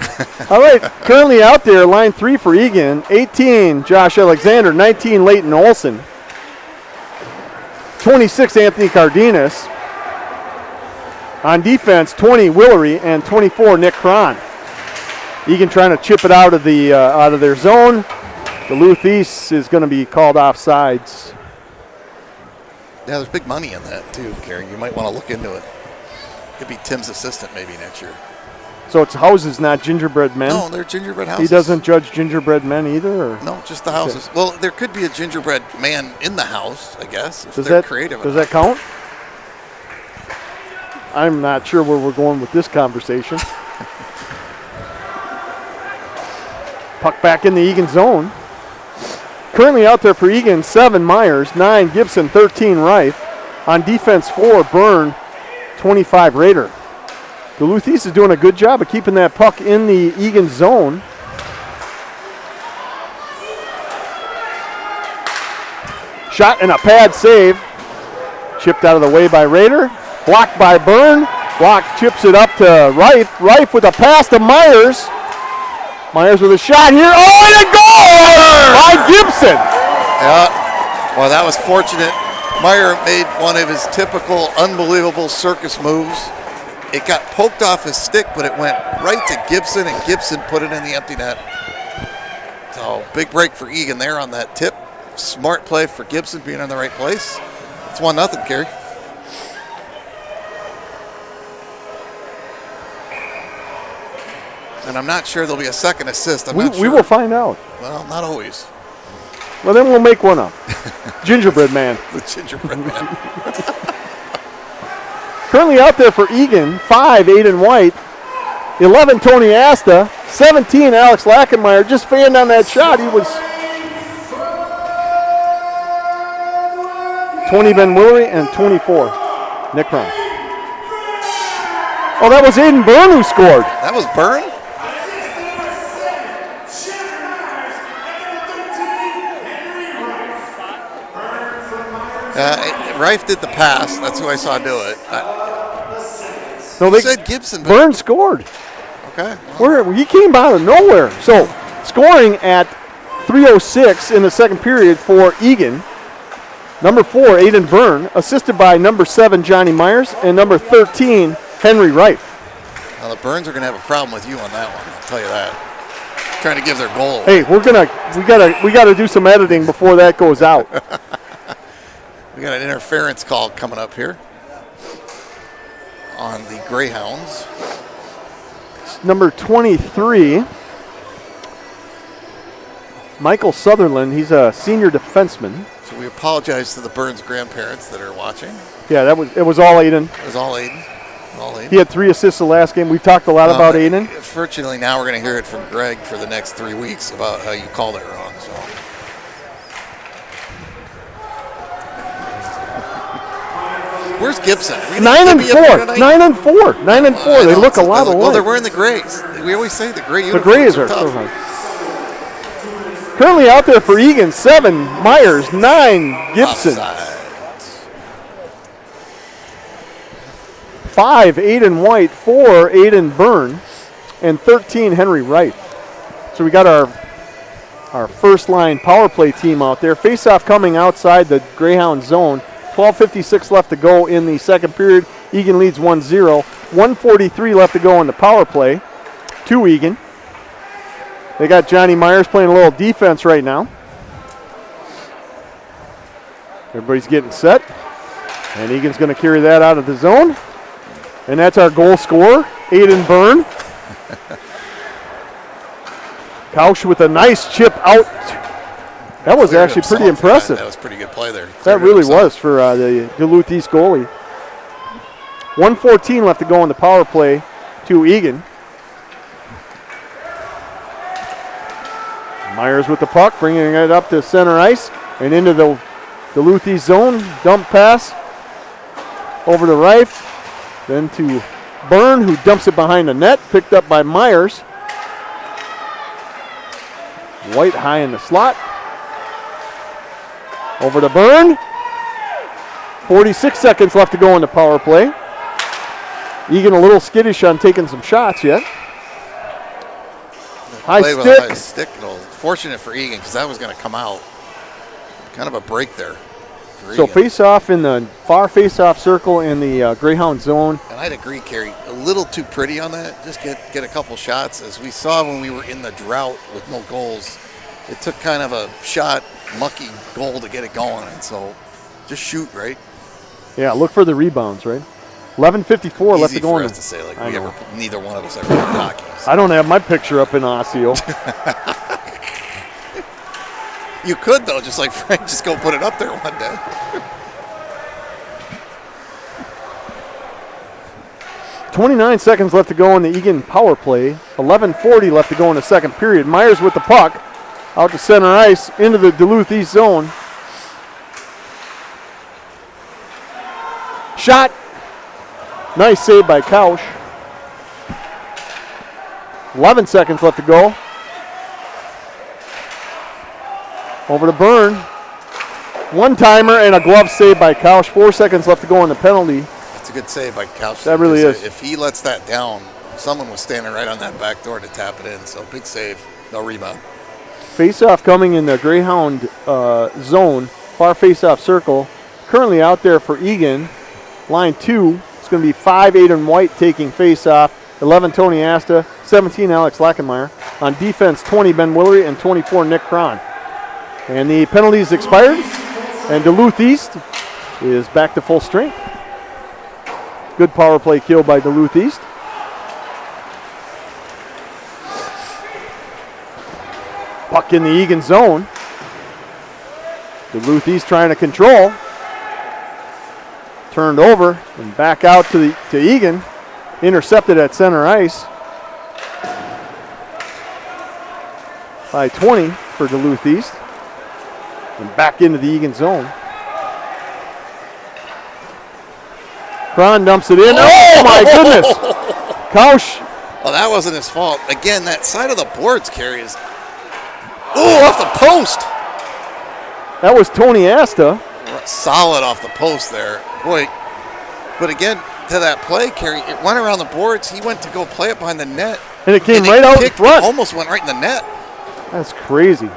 All right, currently out there, line 3 for Eagan, 18, Josh Alexander, 19, Leighton Olson, 26, Anthony Cardenas. On defense, 20, Willery, and 24, Nick Cron. Eagan trying to chip it out of their zone. Duluth East is going to be called offsides. Yeah, there's big money in that, too, Gary. You might want to look into it. Could be Tim's assistant maybe next year. So it's houses, not gingerbread men? No, they're gingerbread houses. He doesn't judge gingerbread men either? Or? No, just the houses. Okay. Well, there could be a gingerbread man in the house, I guess, if does they're that, creative Does enough. that count? I'm not sure where we're going with this conversation. Puck back in the Eagan zone. Currently out there for Eagan, 7, Myers, 9, Gibson, 13, Reif. On defense, 4, Byrne, 25, Rader. Duluth East is doing a good job of keeping that puck in the Eagan zone. Shot and a pad save. Chipped out of the way by Rader. Blocked by Byrne. Block chips it up to Reif. Reif with a pass to Myers. Myers with a shot here. Oh, and a goal by Gibson. Yeah, well, that was fortunate. Meyer made one of his typical unbelievable circus moves. It got poked off his stick, but it went right to Gibson, and Gibson put it in the empty net. So big break for Eagan there on that tip. Smart play for Gibson being in the right place. It's 1-0, Kerry. And I'm not sure there'll be a second assist. I'm not sure. We will find out. Well, not always. Well, then we'll make one up. Gingerbread man. The gingerbread man. Currently out there for Eagan, 5, Aiden White, 11, Tony Asta, 17, Alex Lackenmeyer. Just fanned on that shot. He was 20, Ben Willery, and 24, Nick Cron. Oh, that was Aiden Byrne who scored. That was Byrne? Reif did the pass. That's who I saw do it. No, they said Gibson. But Byrne scored. Okay. Well. He came out of nowhere. So scoring at 3:06 in the second period for Eagan. Number 4, Aiden Byrne, assisted by number 7, Johnny Myers, and number 13, Henry Reif. Now the Burns are going to have a problem with you on that one. I'll tell you that. Trying to give their goal away. Hey, we gotta do some editing before that goes out. We got an interference call coming up here on the Greyhounds. Number 23, Michael Sutherland. He's a senior defenseman. So we apologize to the Burns grandparents that are watching. Yeah, it was all Aiden. It was all Aiden. He had 3 assists the last game. We've talked a lot about Aiden. Fortunately, now we're going to hear it from Greg for the next 3 weeks about how you called it wrong. So. Where's Gibson? 9 and 4. 9 and 4. 9 and 4. They look a lot alike. Well, they're wearing the grays. We always say the gray uniforms. The grays are tough. Currently out there for Eagan, 7, Myers, 9, Gibson. Offsides. 5, Aiden White, 4, Aiden Byrne, and 13, Henry Reif. So we got our first line power play team out there. Face-off coming outside the Greyhound zone. 12:56 left to go in the second period. Eagan leads 1-0. 1:43 left to go in the power play to Eagan. They got Johnny Myers playing a little defense right now. Everybody's getting set. And Eagan's going to carry that out of the zone. And that's our goal scorer, Aiden Byrne. Kausch with a nice chip out. That was actually pretty impressive. That was pretty good play there. That really was for the Duluth East goalie. 1:14 left to go in the power play to Eagan. Myers with the puck, bringing it up to center ice and into the Duluth East zone. Dump pass over to Reif. Then to Byrne, who dumps it behind the net, picked up by Myers. White high in the slot. Over to Byrne. 46 seconds left to go in the power play. Eagan a little skittish on taking some shots yet. High Play with stick. a high stick. Fortunate for Eagan because that was going to come out. Kind of a break there. So face-off in the far face-off circle in the Greyhound zone. And I'd agree, Kerry, a little too pretty on that. Just get a couple shots. As we saw when we were in the drought with no goals, it took kind of a shot, mucky goal to get it going. And so just shoot, right? Yeah, look for the rebounds, right? 11:54 left to go. Easy for us to say, like neither one of us ever played hockey. So. I don't have my picture up in Osseo. You could, though, just like Frank, just go put it up there one day. .29 seconds left to go in the Eagan power play. 11:40 left to go in the second period. Myers with the puck. Out to center ice, into the Duluth East zone. Shot. Nice save by Kausch. 11 seconds left to go. Over to Byrne. One-timer and a glove save by Kausch. 4 seconds left to go in the penalty. That's a good save by Kausch. That really is. If he lets that down, someone was standing right on that back door to tap it in. So big save, no rebound. Face-off coming in the Greyhound zone. Far face-off circle. Currently out there for Eagan. Line 2. It's going to be 5 Aiden White taking face-off. 11 Tony Asta. 17 Alex Lackenmeyer. On defense 20 Ben Willery and 24 Nick Cron. And the penalties expired. And Duluth East is back to full strength. Good power play kill by Duluth East. Puck in the Eagan zone. Duluth East trying to control. Turned over and back out to Eagan. Intercepted at center ice. By 20 for Duluth East. And back into the Eagan zone. Cron dumps it in. Oh my goodness! Kausch. Well, that wasn't his fault. Again, that side of the boards carries. Oh, off the post. That was Tony Asta. Solid off the post there. Boy, but again, to that play, Kerry, it went around the boards. He went to go play it behind the net. And it came right out in front. Almost went right in the net. That's crazy.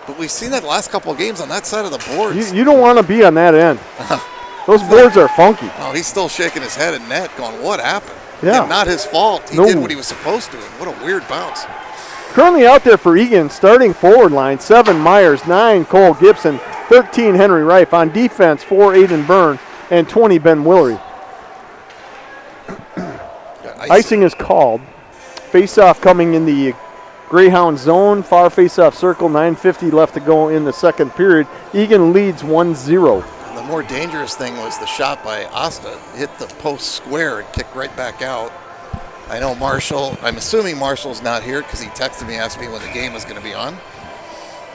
But we've seen that the last couple of games on that side of the boards. You don't want to be on that end. Those boards are funky. Oh, he's still shaking his head in net going, what happened? Yeah. Again, not his fault. He did what he was supposed to. What a weird bounce. Currently out there for Eagan, starting forward line, 7 Myers, 9 Cole Gibson, 13 Henry Reif. On defense, 4 Aiden Byrne, and 20 Ben Willery. Icing is called. Face-off coming in the Greyhound zone, far face-off circle, 9:50 left to go in the second period. Eagan leads 1-0. The more dangerous thing was the shot by Asta. Hit the post square and kicked right back out. I know Marshall, I'm assuming Marshall's not here because he texted me, asked me when the game was going to be on.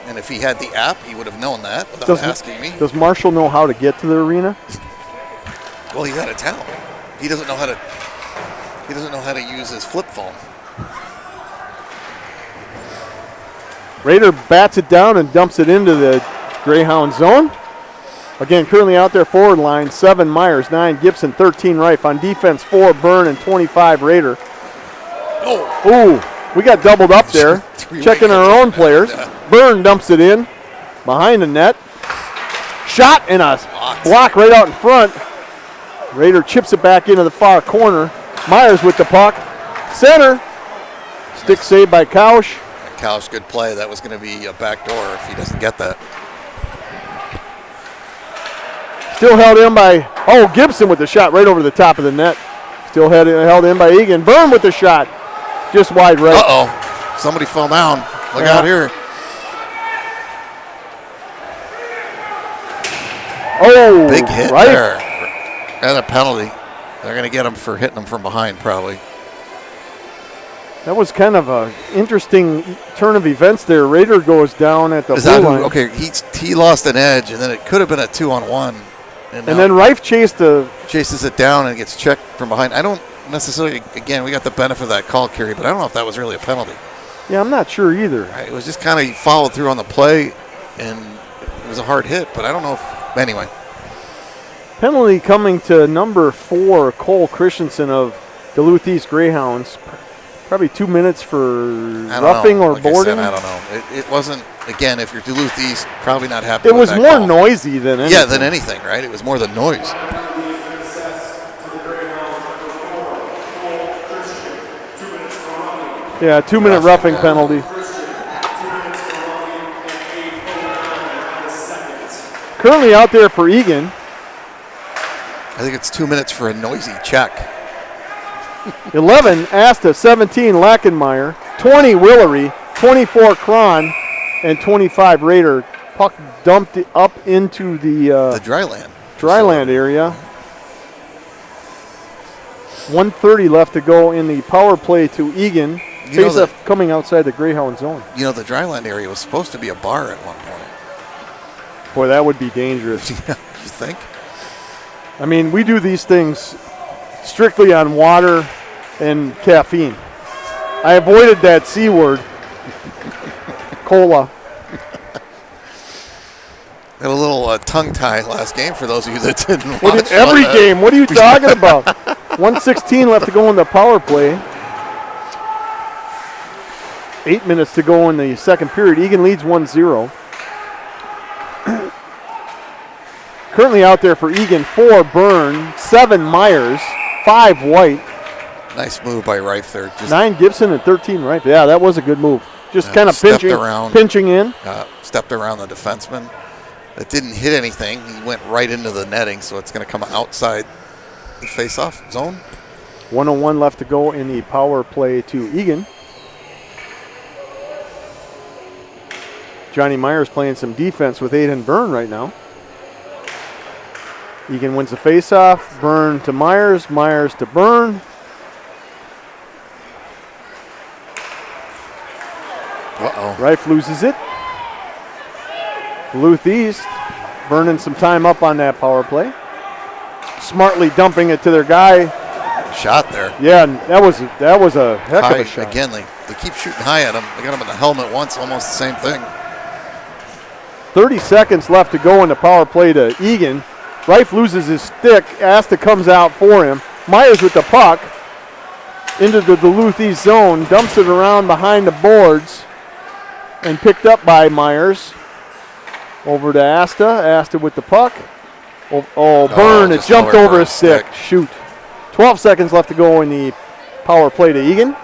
And if he had the app, he would have known that without asking me. Does Marshall know how to get to the arena? Well, he's out of town. He doesn't know how to use his flip phone. Raider bats it down and dumps it into the Greyhound zone. Again, currently out there forward line, 7 Myers, 9 Gibson, 13 Reif. On defense, 4 Byrne and 25 Raider. Ooh, we got doubled up there. Checking our own players. Byrne dumps it in behind the net. Shot and a block right out in front. Raider chips it back into the far corner. Myers with the puck. Center. Stick save by Kausch. Kausch, good play. That was going to be a back door if he doesn't get that. Still held in by, Gibson with the shot right over the top of the net. Still held in by Eagan. Byrne with the shot. Just wide right. Uh-oh. Somebody fell down. Look out here. Oh, big hit right there. And a penalty. They're going to get him for hitting him from behind probably. That was kind of an interesting turn of events there. Raider goes down at the blue line. Okay, he lost an edge, and then it could have been a 2-on-1. And then Reif chases it down and gets checked from behind. I don't necessarily, again, we got the benefit of that call, Kerry, but I don't know if that was really a penalty. Yeah, I'm not sure either. It was just kind of followed through on the play, and it was a hard hit. But I don't know if anyway. Penalty coming to number 4, Cole Christensen of Duluth East Greyhounds. Probably 2 minutes for roughing or like boarding. I don't know. It wasn't, again, if you're Duluth East, probably not happy It with was that more call. noisy than anything. Yeah, than anything, right? It was more the noise. Yeah, 2-minute roughing penalty. Currently out there for Eagan. I think it's 2 minutes for a noisy check. 11, Asta, 17, Lackenmeyer, 20, Willery, 24, Cron, and 25, Raider. Puck dumped up into the dryland area. 1:30 left to go in the power play to Eagan. Face-off coming outside the Greyhound zone. You know, the dryland area was supposed to be a bar at one point. Boy, that would be dangerous. You think? I mean, we do these things strictly on water and caffeine. I avoided that C word. Cola. Had a little tongue tie last game for those of you that didn't watch. Every game. What are you talking about? 1:16 left to go in the power play. 8 minutes to go in the second period. Eagan leads 1-0. Currently out there for Eagan, 4 Byrne, 7 Myers, 5 White. Nice move by Reif there. 9 Gibson and 13 Reif. Yeah, that was a good move. Just kind of pinching in. Stepped around the defenseman. It didn't hit anything. He went right into the netting, so it's going to come outside the face-off zone. 1:01 left to go in the power play to Eagan. Johnny Myers playing some defense with Aiden Byrne right now. Eagan wins the face-off. Byrne to Myers. Myers to Byrne. Uh-oh. Reif loses it. Duluth East burning some time up on that power play. Smartly dumping it to their guy. Shot there. Yeah, that was a heck of a shot. Again, they keep shooting high at him. They got him in the helmet once, almost the same thing. 30 seconds left to go in the power play to Eagan. Reif loses his stick. Asta comes out for him. Myers with the puck into the Duluth East zone. Dumps it around behind the boards and picked up by Myers. Over to Asta. Asta with the puck. Byrne. It jumped over his stick. Shoot. 12 seconds left to go in the power play to Eagan.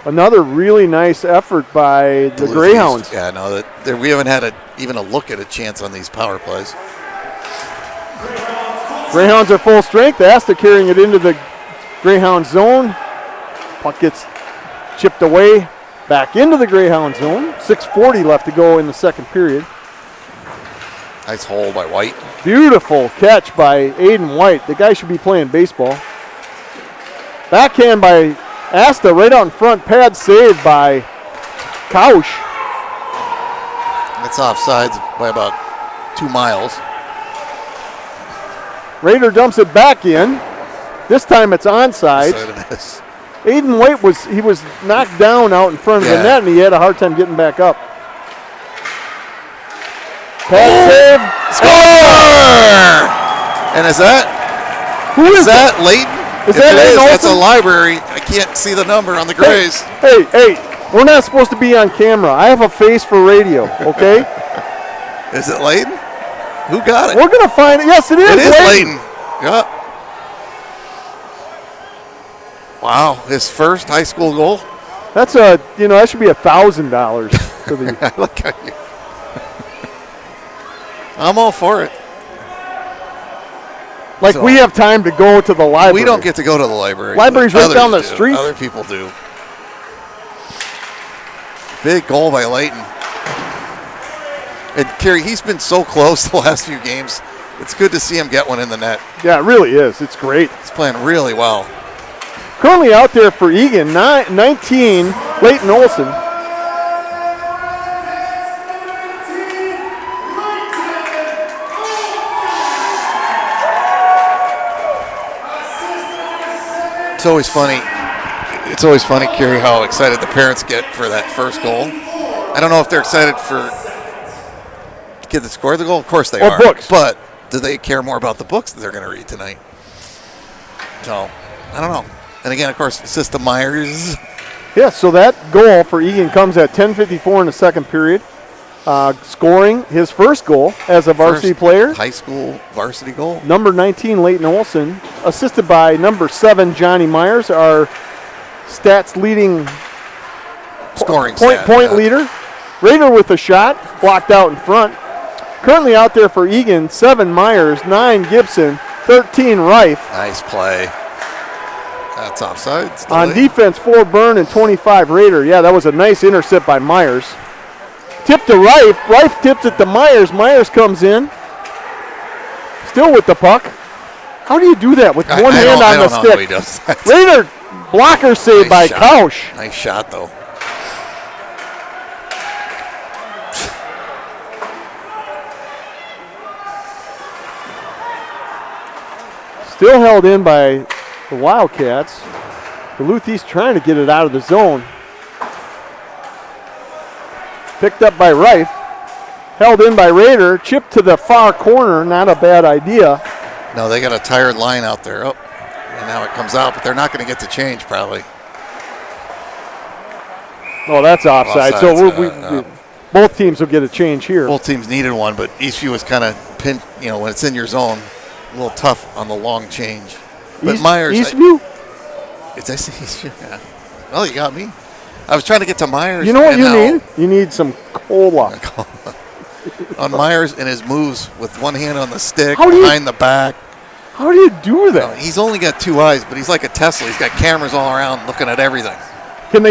Another really nice effort by the Greyhounds. Yeah, no, we haven't had even a look at a chance on these power plays. Greyhounds are full strength. Asta carrying it into the Greyhound zone. Puck gets chipped away back into the Greyhound zone. 6:40 left to go in the second period. Nice hole by White. Beautiful catch by Aiden White. The guy should be playing baseball. Backhand by Asta right out in front. Pad saved by Kausch. That's offsides by about 2 miles. Raider dumps it back in. This time it's onside. Aiden White was knocked down out in front of the net, and he had a hard time getting back up. Pad save. Score! And is that? Who is that? Leighton? Is that Leighton Olsen? That's a library. I can't see the number on the Grays. Hey, we're not supposed to be on camera. I have a face for radio, okay? Is it Leighton? Who got it? We're going to find it. Yes, it is. It is Leighton. Yeah. Wow, his first high school goal. That's that should be $1,000 to the. Look at you. I'm all for it. We have time to go to the library. We don't get to go to the library. Library's right down the street. Other people do. Big goal by Leighton. And Kerry, he's been so close the last few games. It's good to see him get one in the net. Yeah, it really is. It's great. He's playing really well. Currently out there for Eagan, 19, Leighton Olsen. It's always funny. It's always funny, Kerry, how excited the parents get for that first goal. I don't know if they're excited for the kid that scored the goal. Of course they are. Books. But do they care more about the books that they're going to read tonight? So, I don't know. And again, of course, assist to Myers. Yeah, so that goal for Eagan comes at 10:54 in the second period. Scoring his first goal as a varsity player. High school varsity goal. Number 19, Leighton Olson, assisted by number 7, Johnny Myers, our stats leading Scoring point leader. Rader with a shot, blocked out in front. Currently out there for Eagan, 7 Myers, 9 Gibson, 13 Reif. Nice play. That's offside. On defense, 4 Byrne and 25 Rader. Yeah, that was a nice intercept by Myers. Tip to Reif. Reif tips it to Myers. Myers comes in. Still with the puck. How do you do that with one hand on the stick? He does that. Rader blocker save by Kausch. Nice shot, though. Still held in by the Wildcats. Duluth East trying to get it out of the zone. Picked up by Reif. Held in by Rader. Chipped to the far corner. Not a bad idea. No, they got a tired line out there. Oh, and now it comes out, but they're not going to get the change probably. Oh, that's offside. So both teams will get a change here. Both teams needed one, but Eastview was kind of pinned, when it's in your zone, a little tough on the long change. But Myers. Eastview? Did I say Eastview? Yeah. Well, you got me. I was trying to get to Myers. You know what you need? You need some cola. On Myers and his moves with one hand on the stick, behind the back. How do you do that? He's only got 2 eyes, but he's like a Tesla. He's got cameras all around looking at everything. Can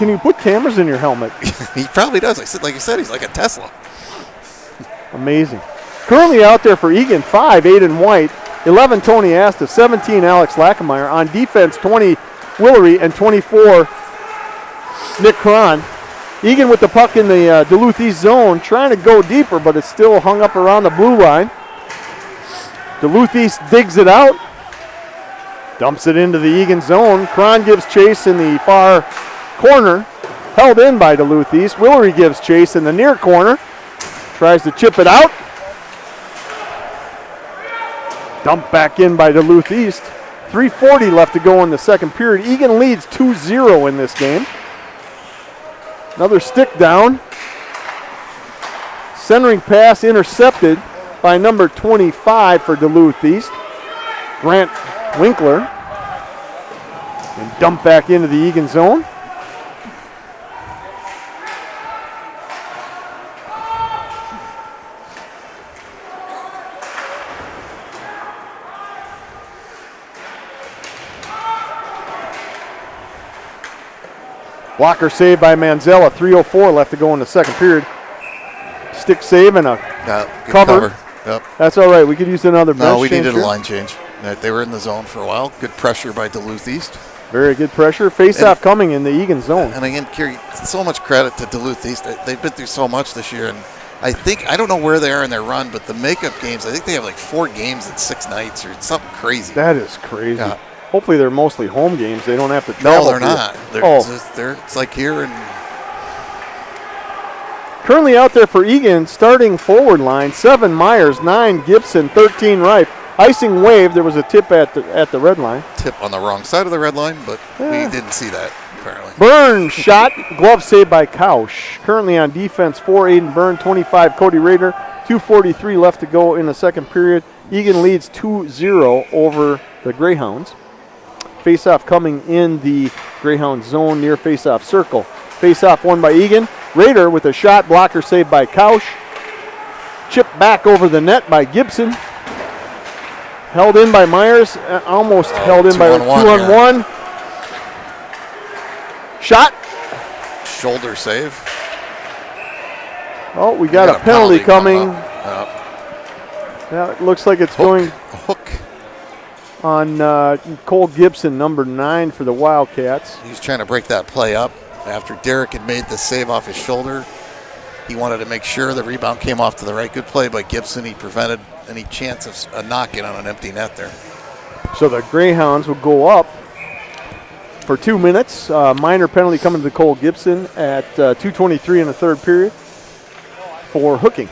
you put cameras in your helmet? He probably does. Like you said, he's like a Tesla. Amazing. Currently out there for Eagan, 5, Aiden White, 11, Tony Asta, 17, Alex Lackemeyer. On defense, 20, Willery, and 24, Nick Cron. Eagan with the puck in the Duluth East zone, trying to go deeper, but it's still hung up around the blue line. Duluth East digs it out, dumps it into the Eagan zone. Cron gives chase in the far corner, held in by Duluth East. Willery gives chase in the near corner, tries to chip it out. Dumped back in by Duluth East. 3:40 left to go in the second period. Eagan leads 2-0 in this game. Another stick down. Centering pass intercepted by number 25 for Duluth East, Grant Winkler. And dumped back into the Eagan zone. Blocker save by Manzella. 3:04 left to go in the second period. Stick save and a cover. Yep. That's all right. We could use another bench. No, we needed a line change. They were in the zone for a while. Good pressure by Duluth East. Very good pressure. Face-off coming in the Eagan zone. And again, Kerry, so much credit to Duluth East. They've been through so much this year. And I don't know where they are in their run, but the makeup games, I think they have like 4 games in 6 nights or something crazy. That is crazy. Yeah. Hopefully they're mostly home games. They don't have to No, travel. they're not. It's like here. And currently out there for Eagan, starting forward line, 7 Myers, 9 Gibson, 13 Reif. Icing wave. There was a tip at the red line. Tip on the wrong side of the red line, but we didn't see that, apparently. Byrne shot. Glove saved by Kausch. Currently on defense, 4 Aiden Byrne, 25 Cody Rader. 2:43 left to go in the second period. Eagan leads 2-0 over the Greyhounds. Face-off coming in the Greyhound zone near face-off circle. Face-off won by Eagan. Rader with a shot, blocker saved by Kausch. Chipped back over the net by Gibson. Held in by Myers, almost held in by 2-on-1. Shot. Shoulder save. Oh, we got a penalty coming. Yeah, it looks like it's going on Cole Gibson, number 9 for the Wildcats. He was trying to break that play up after Derek had made the save off his shoulder. He wanted to make sure the rebound came off to the right. Good play by Gibson. He prevented any chance of a knock-in on an empty net there. So the Greyhounds will go up for 2 minutes. Minor penalty coming to Cole Gibson at 2:23 in the third period for hooking.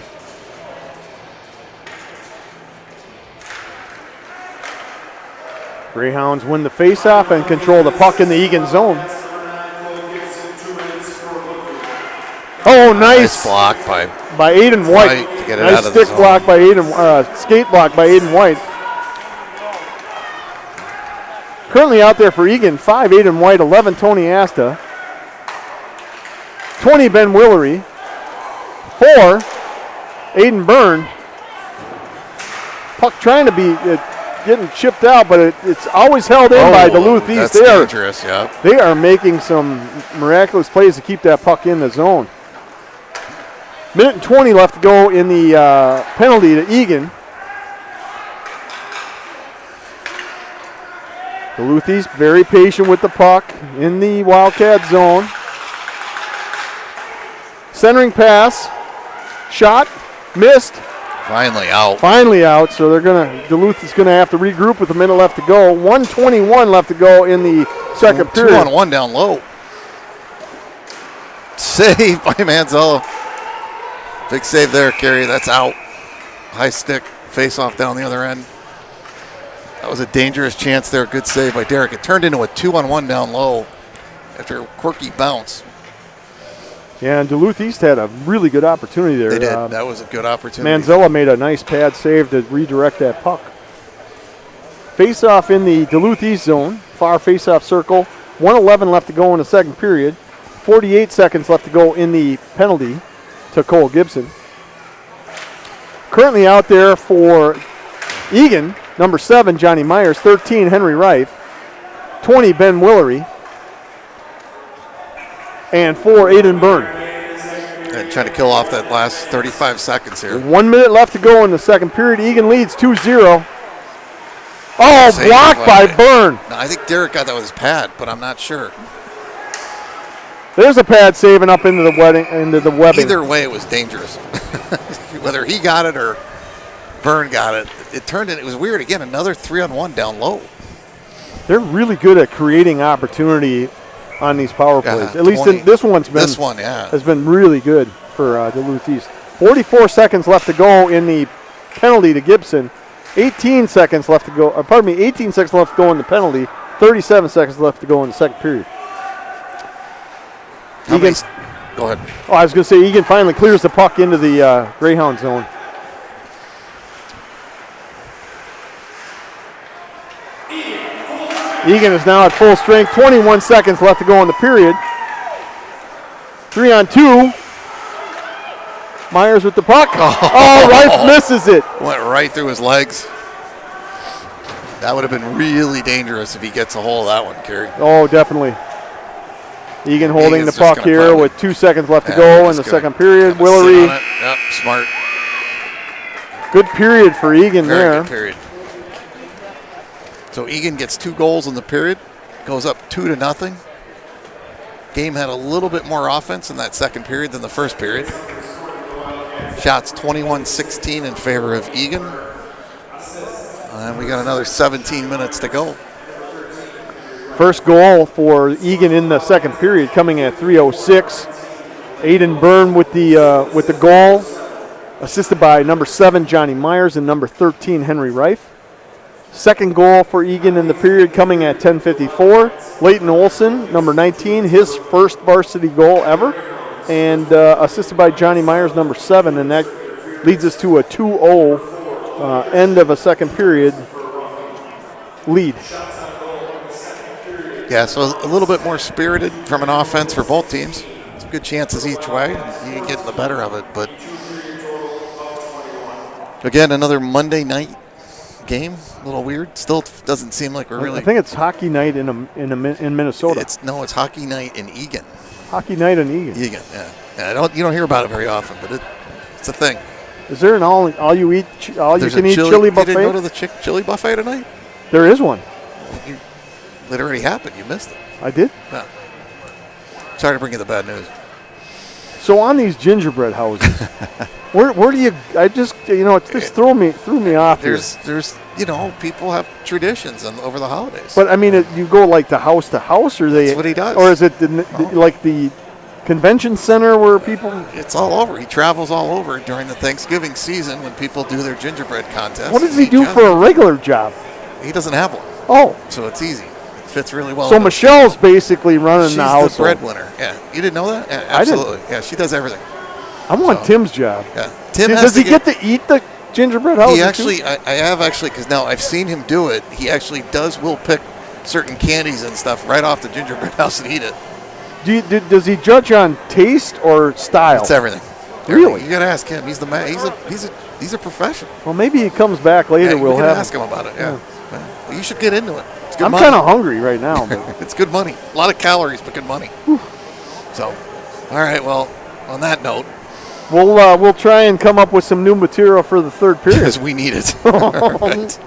Greyhounds win the faceoff and control the puck in the Eagan zone. Oh, nice block by Aiden White. To get it nice out of the stick zone. block by Aiden, skate block by Aiden White. Currently out there for Eagan, 5 Aiden White, 11 Tony Asta, 20 Ben Willery, 4 Aiden Byrne. Puck trying to be getting chipped out, but it's always held in by Duluth East. That's dangerous, yeah. They are making some miraculous plays to keep that puck in the zone. Minute and 20 left to go in the penalty to Eagan. Duluth East very patient with the puck in the Wildcat zone. Centering pass, shot, missed. Finally out. Finally out, so Duluth is gonna have to regroup with a minute left to go. 1:21 left to go in the second period. 2-on-1 down low. Save by Manzella. Big save there, Kerry. That's out. High stick, face off down the other end. That was a dangerous chance there. Good save by Derek. It turned into a 2-on-1 down low after a quirky bounce. Yeah, and Duluth East had a really good opportunity there. They did. That was a good opportunity. Manzella made a nice pad save to redirect that puck. Face off in the Duluth East zone, far face off circle. 1:11 left to go in the second period. 48 seconds left to go in the penalty to Cole Gibson. Currently out there for Eagan, number 7, Johnny Myers, 13, Henry Reif, 20, Ben Willery, and 4, Aiden Byrne. And trying to kill off that last 35 seconds here. 1 minute left to go in the second period. Eagan leads 2-0. Oh, Save blocked by Byrne. No, I think Derek got that with his pad, but I'm not sure. There's a pad saving up into the webbing. Either way, it was dangerous. Whether he got it or Byrne got it, it was weird. Again, another 3-on-1 down low. They're really good at creating opportunity on these power plays. At least this one has been really good for Duluth East. 44 seconds left to go in the penalty to Gibson. 18 seconds left to go. 18 seconds left to go in the penalty. 37 seconds left to go in the second period. Go ahead. Oh, I was going to say Eagan finally clears the puck into the Greyhound zone. Eagan is now at full strength. 21 seconds left to go in the period. 3-on-2. Myers with the puck. Oh, Reif misses it. Went right through his legs. That would have been really dangerous if he gets a hold of that one, Kerry. Oh, definitely. Eagan holding the puck here with 2 seconds left to go in the second period. Willery. Yep, smart. Good period for Eagan Very there. Good period. So Eagan gets 2 goals in the period, goes up 2-0. Game had a little bit more offense in that second period than the first period. Shots 21-16 in favor of Eagan. And we got another 17 minutes to go. First goal for Eagan in the second period coming at 3:06. Aiden Byrne with the goal, assisted by number 7 Johnny Myers and number 13 Henry Reif. Second goal for Eagan in the period coming at 10:54. Leighton Olson, number 19, his first varsity goal ever, and assisted by Johnny Myers, number 7, and that leads us to a 2-0 end of a second period lead. Yeah, so a little bit more spirited from an offense for both teams. Some good chances each way. You can get the better of it, but again, another Monday night game. A little weird. Still doesn't seem like we're really. I think it's hockey night in Minnesota. It's hockey night in Eagan. Hockey night in Eagan. Eagan, yeah. You don't hear about it very often, but it's a thing. Is there an all you can eat chili buffet? You didn't go to the chili buffet tonight? There is one. It already happened. You missed it. I did? Yeah. Sorry to bring you the bad news. So on these gingerbread houses, Where do you? I just it just threw me off. There's people have traditions over the holidays. But I mean, you go like to house, or they? That's what he does. Or is it like the convention center where people? It's all over. He travels all over during the Thanksgiving season when people do their gingerbread contests. What does he do for a regular job? He doesn't have one. Oh, so it's easy. It fits really well. So Michelle's basically running She's the house. She's the breadwinner. Yeah, you didn't know that? Yeah, absolutely. Yeah, she does everything. I want Tim's job. Yeah, Tim. Does he get to eat the gingerbread house? He actually, I have actually, because now I've seen him do it. He actually will pick certain candies and stuff right off the gingerbread house and eat it. Does he judge on taste or style? It's everything. Really? You got to ask him. He's the man. He's a professional. Well, maybe he comes back later. Yeah, we'll ask him about it. Yeah. Well, you should get into it. It's good I'm money. kind of hungry right now. But. It's good money. A lot of calories, but good money. So, all right. Well, on that note, we'll try and come up with some new material for the third period because we need it. All right.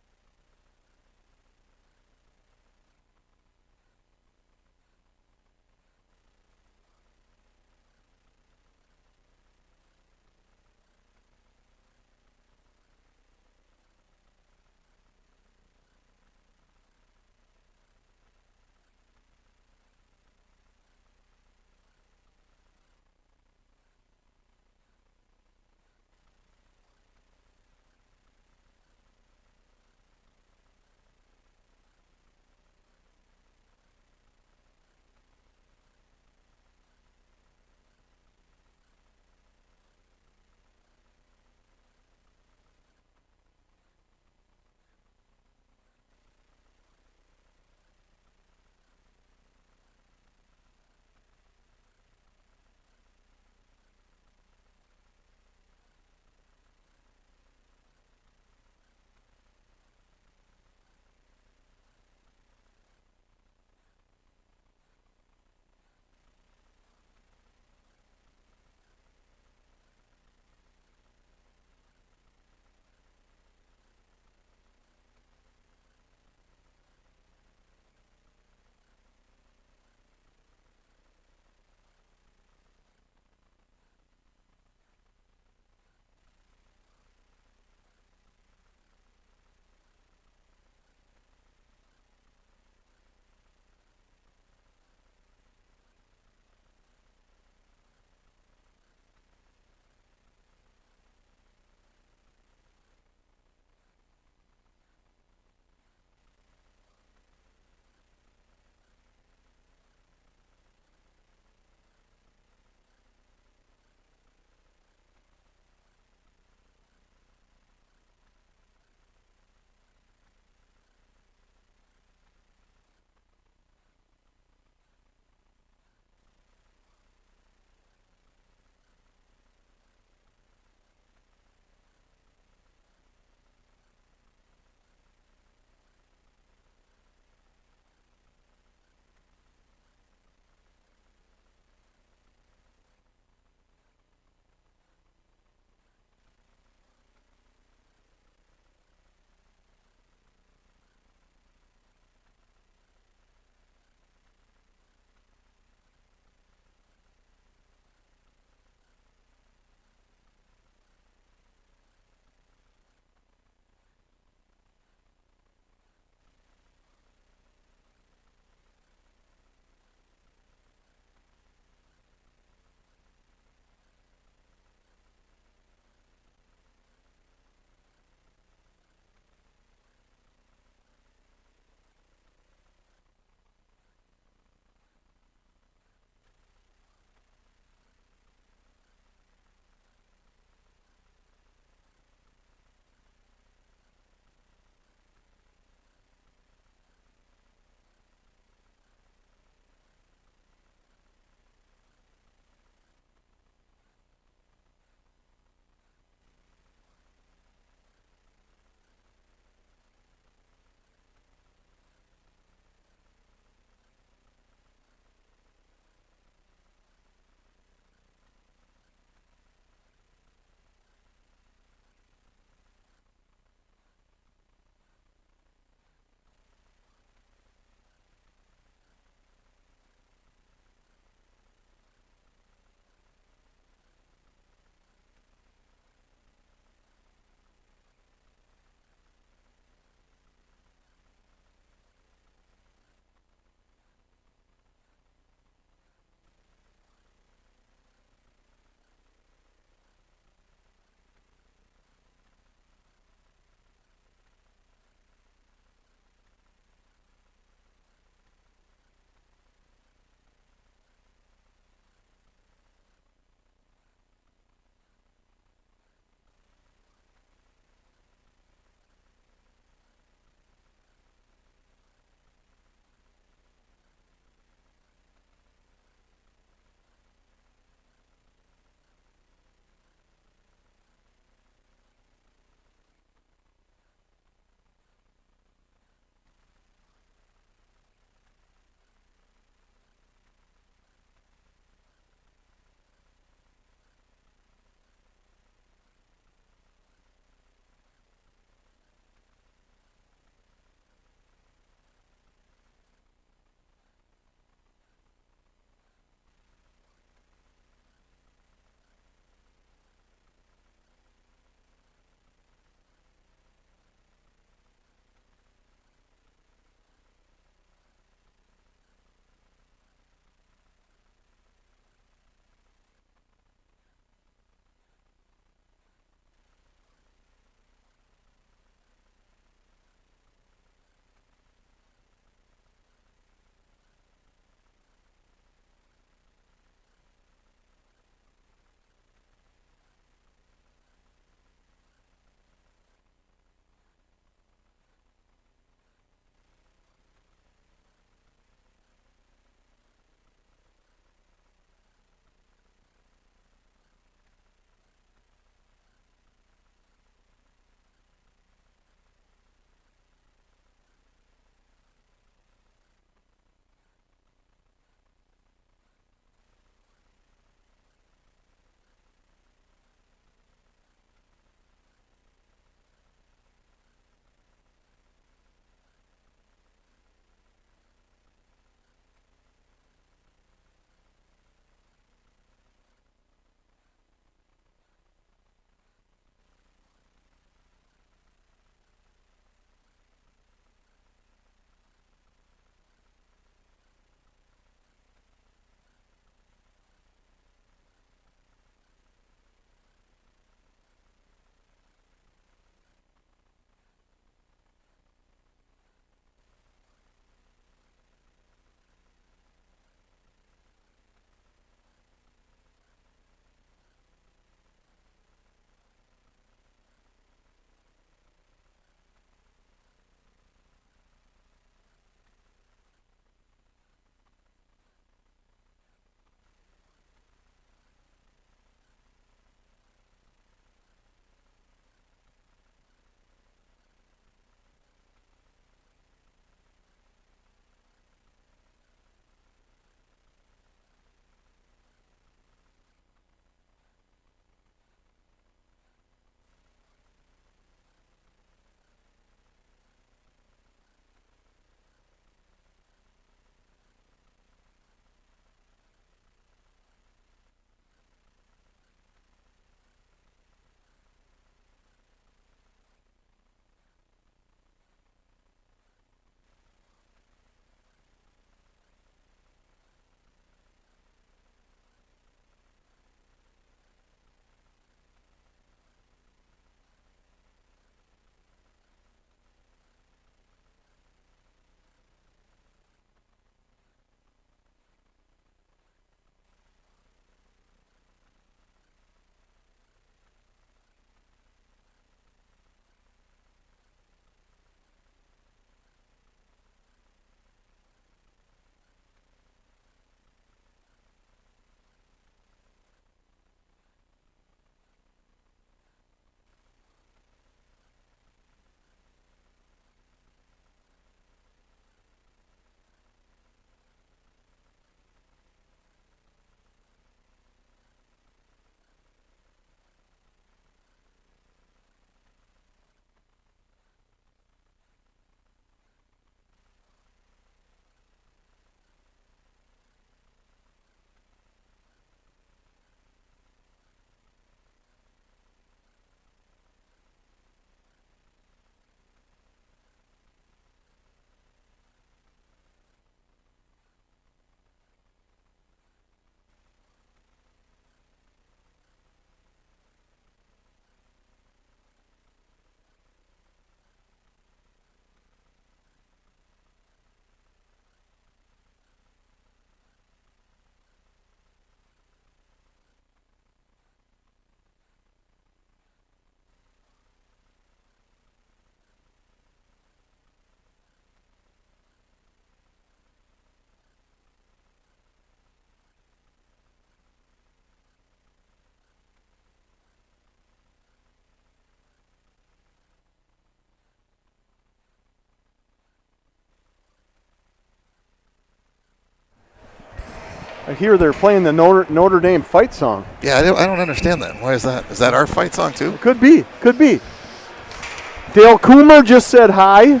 I hear they're playing the Notre Dame fight song. Yeah, I don't understand that. Why is that? Is that our fight song too? Could be. Dale Coomer just said hi.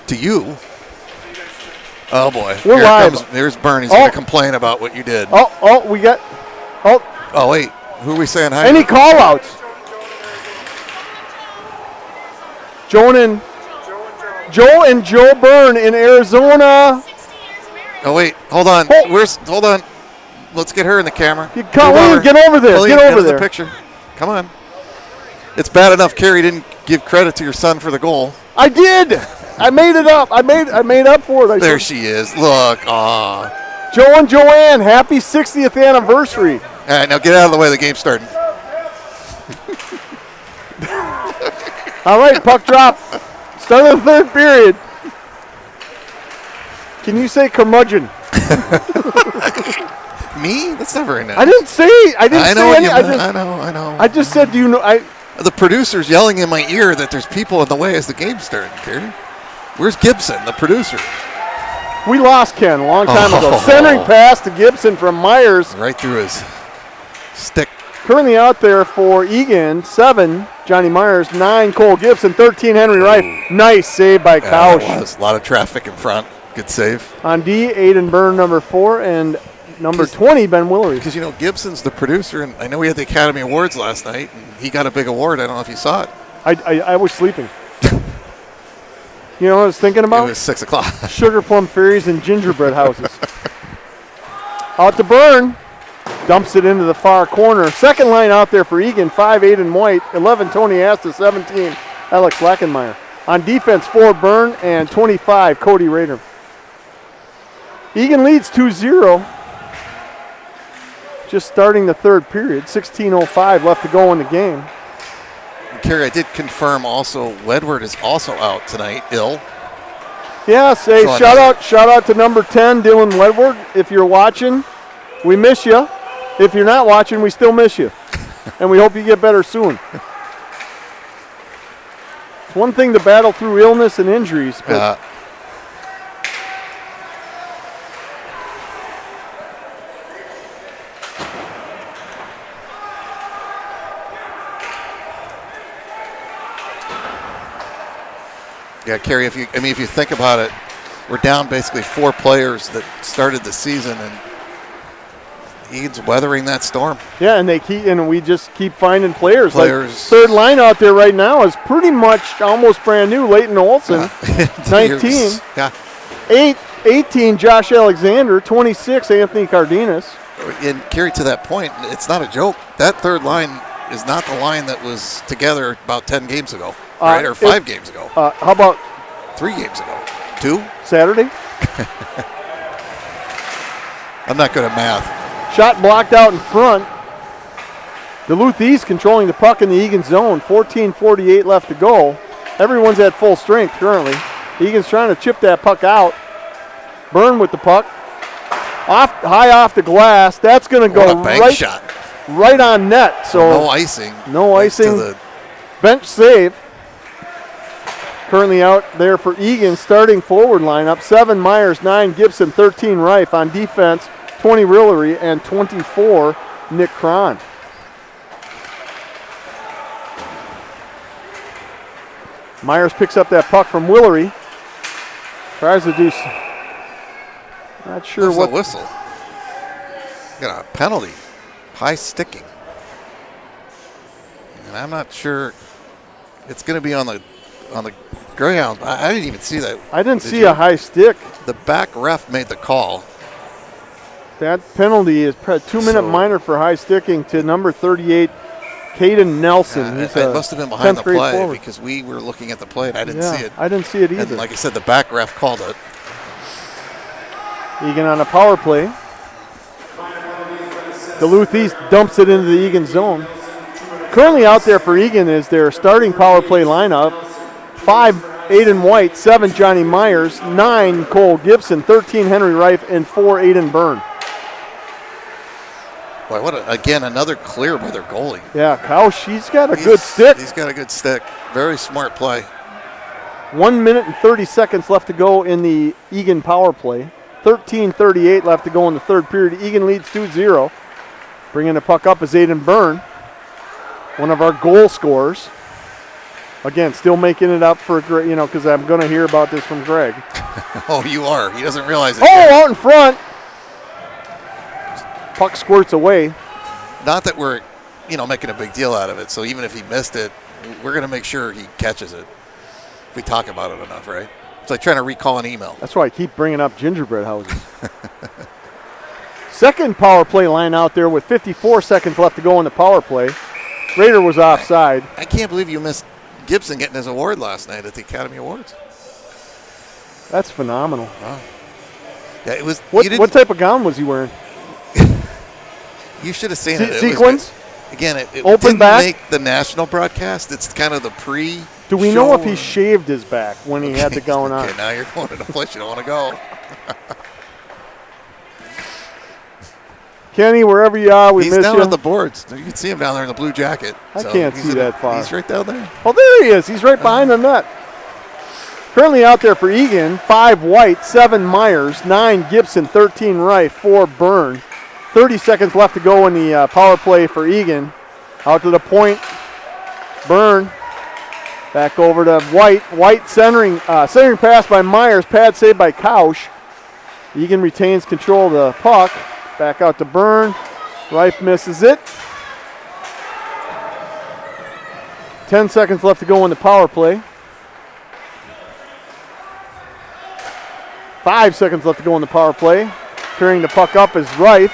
To you. Oh, boy. We're live. There's Bernie. He's going to complain about what you did. We got. Oh, wait. Who are we saying hi Any to? call-outs? Joe and Joe Byrne in Arizona. Oh, wait. Hold on. Hold on. Let's get her in the camera. Get over there. William, get over in there. The picture. Come on. It's bad enough Carrie didn't give credit to your son for the goal. I did. I made it up. I made up for it. There she is. Look. Aw. Joe and Joanne, happy 60th anniversary. All right, now get out of the way. The game's starting. All right, puck drop. Start of the third period. Can you say curmudgeon? Me? That's not very nice. I didn't say any. I know. I just said, do you know? The producer's yelling in my ear that there's people in the way as the game's starting, Carrie. Where's Gibson, the producer? We lost Ken a long time ago. Centering pass to Gibson from Myers. Right through his stick. Currently out there for Eagan, 7, Johnny Myers, 9, Cole Gibson, 13, Henry Wright. Nice save by Kausch. It was a lot of traffic in front. Good save. On D, Aiden Byrne, number 4, and number 20, Ben Willery. Because, Gibson's the producer, and I know we had the Academy Awards last night, and he got a big award. I don't know if you saw it. I was sleeping. You know what I was thinking about? It was 6 o'clock. Sugar plum fairies and gingerbread houses. Out to Byrne. Dumps it into the far corner. Second line out there for Eagan, 5, Aiden White, 11, Tony Asta, 17, Alex Lackenmeyer. On defense, 4, Byrne, and 25, Cody Rader. Eagan leads 2-0. Just starting the third period, 16:05 left to go in the game. Kerry, I did confirm also Wedward is also out tonight, ill. Yeah, shout out to number 10, Dylan Wedward. If you're watching, we miss you. If you're not watching, we still miss you. And we hope you get better soon. It's one thing to battle through illness and injuries, but yeah, Kerry, if you think about it, we're down basically 4 players that started the season, and Eagan's weathering that storm. yeah, and we just keep finding players. Like third line out there right now is pretty much almost brand new. Leighton Olson, 19. Yeah. 18, Josh Alexander. 26, Anthony Cardenas. And Kerry, to that point, it's not a joke. That third line is not the line that was together about 10 games ago, right? Or 5 games ago. How about 3 games ago? 2? Saturday? I'm not good at math. Shot blocked out in front. Duluth East controlling the puck in the Eagan zone. 14:48 left to go. Everyone's at full strength currently. Eagan's trying to chip that puck out. Byrne with the puck. High off the glass. That's going to go right on net. So no icing. No icing. Bench save. Currently out there for Eagan, starting forward lineup. 7 Myers, 9 Gibson, 13 Reif. On defense, 20 Rillery, and 24 Nick Cron. Myers picks up that puck from Willery. Tries to do. Not sure what. A whistle. Got a penalty. High sticking. And I'm not sure it's going to be on the Greyhounds. I didn't even see that. I didn't see a high stick. The back ref made the call. That penalty is 2-minute minor for high sticking to number 38, Caden Nelson. It must have been behind the play because we were looking at the play and I didn't see it. I didn't see it either. And like I said, the back ref called it. Eagan on a power play. Duluth East dumps it into the Eagan zone. Currently out there for Eagan is their starting power play lineup. 5, Aiden White, 7, Johnny Myers, 9, Cole Gibson, 13, Henry Reif, and 4, Aiden Byrne. Boy, again, another clear by their goalie. Yeah, Kausch, he's got a good stick. He's got a good stick. Very smart play. 1 minute and 30 seconds left to go in the Eagan power play. 13:38 left to go in the third period. Eagan leads 2-0. Bringing the puck up is Aiden Byrne, one of our goal scorers. Again, still making it up for, because I'm going to hear about this from Greg. Oh, you are. He doesn't realize it. Oh, out in front. Puck squirts away. Not that we're, making a big deal out of it. So even if he missed it, we're going to make sure he catches it. If we talk about it enough, right? It's like trying to recall an email. That's why I keep bringing up gingerbread houses. Second power play line out there with 54 seconds left to go in the power play. Rader was offside. I can't believe you missed Gibson getting his award last night at the Academy Awards. That's phenomenal. Wow. Yeah, it was. What type of gown was he wearing? You should have seen it. Sequins? Again, it Open didn't back? make the national broadcast. It's kind of the pre. Do we know if he shaved his back when he had the gown on? Okay, now you're going to the place you don't want to go. Kenny, wherever you are, we miss you. He's down on the boards. You can see him down there in the blue jacket. I can't see that far. He's right down there. Oh, there he is. He's right behind the net. Currently out there for Eagan, 5 White, 7 Myers, 9 Gibson, 13 Wright, 4 Byrne. 30 seconds left to go in the power play for Eagan. Out to the point, Byrne. Back over to White. White centering pass by Myers. Pad saved by Kausch. Eagan retains control of the puck. Back out to Byrne. Reif misses it. 10 seconds left to go in the power play. 5 seconds left to go in the power play. Carrying the puck up is Reif.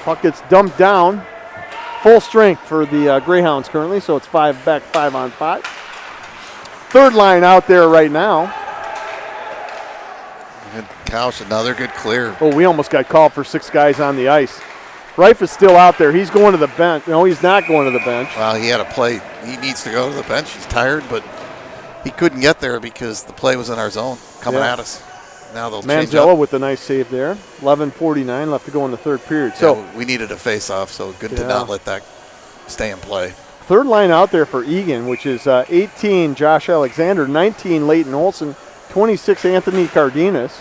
Puck gets dumped down. Full strength for the Greyhounds currently, so it's 5 on 5. Third line out there right now. Good Kausch, another good clear. Oh, we almost got called for 6 guys on the ice. Reif is still out there. He's going to the bench. No, he's not going to the bench. Well, he had a play. He needs to go to the bench. He's tired, but he couldn't get there because the play was in our zone coming at us. Now they'll change Manzella up. with a nice save there. 11:49 left to go in the third period. Yeah, So we needed a face-off, so good to not let that stay in play. third line out there for Eagan, which is 18 Josh Alexander, 19 Leighton Olson, 26 Anthony Cardenas.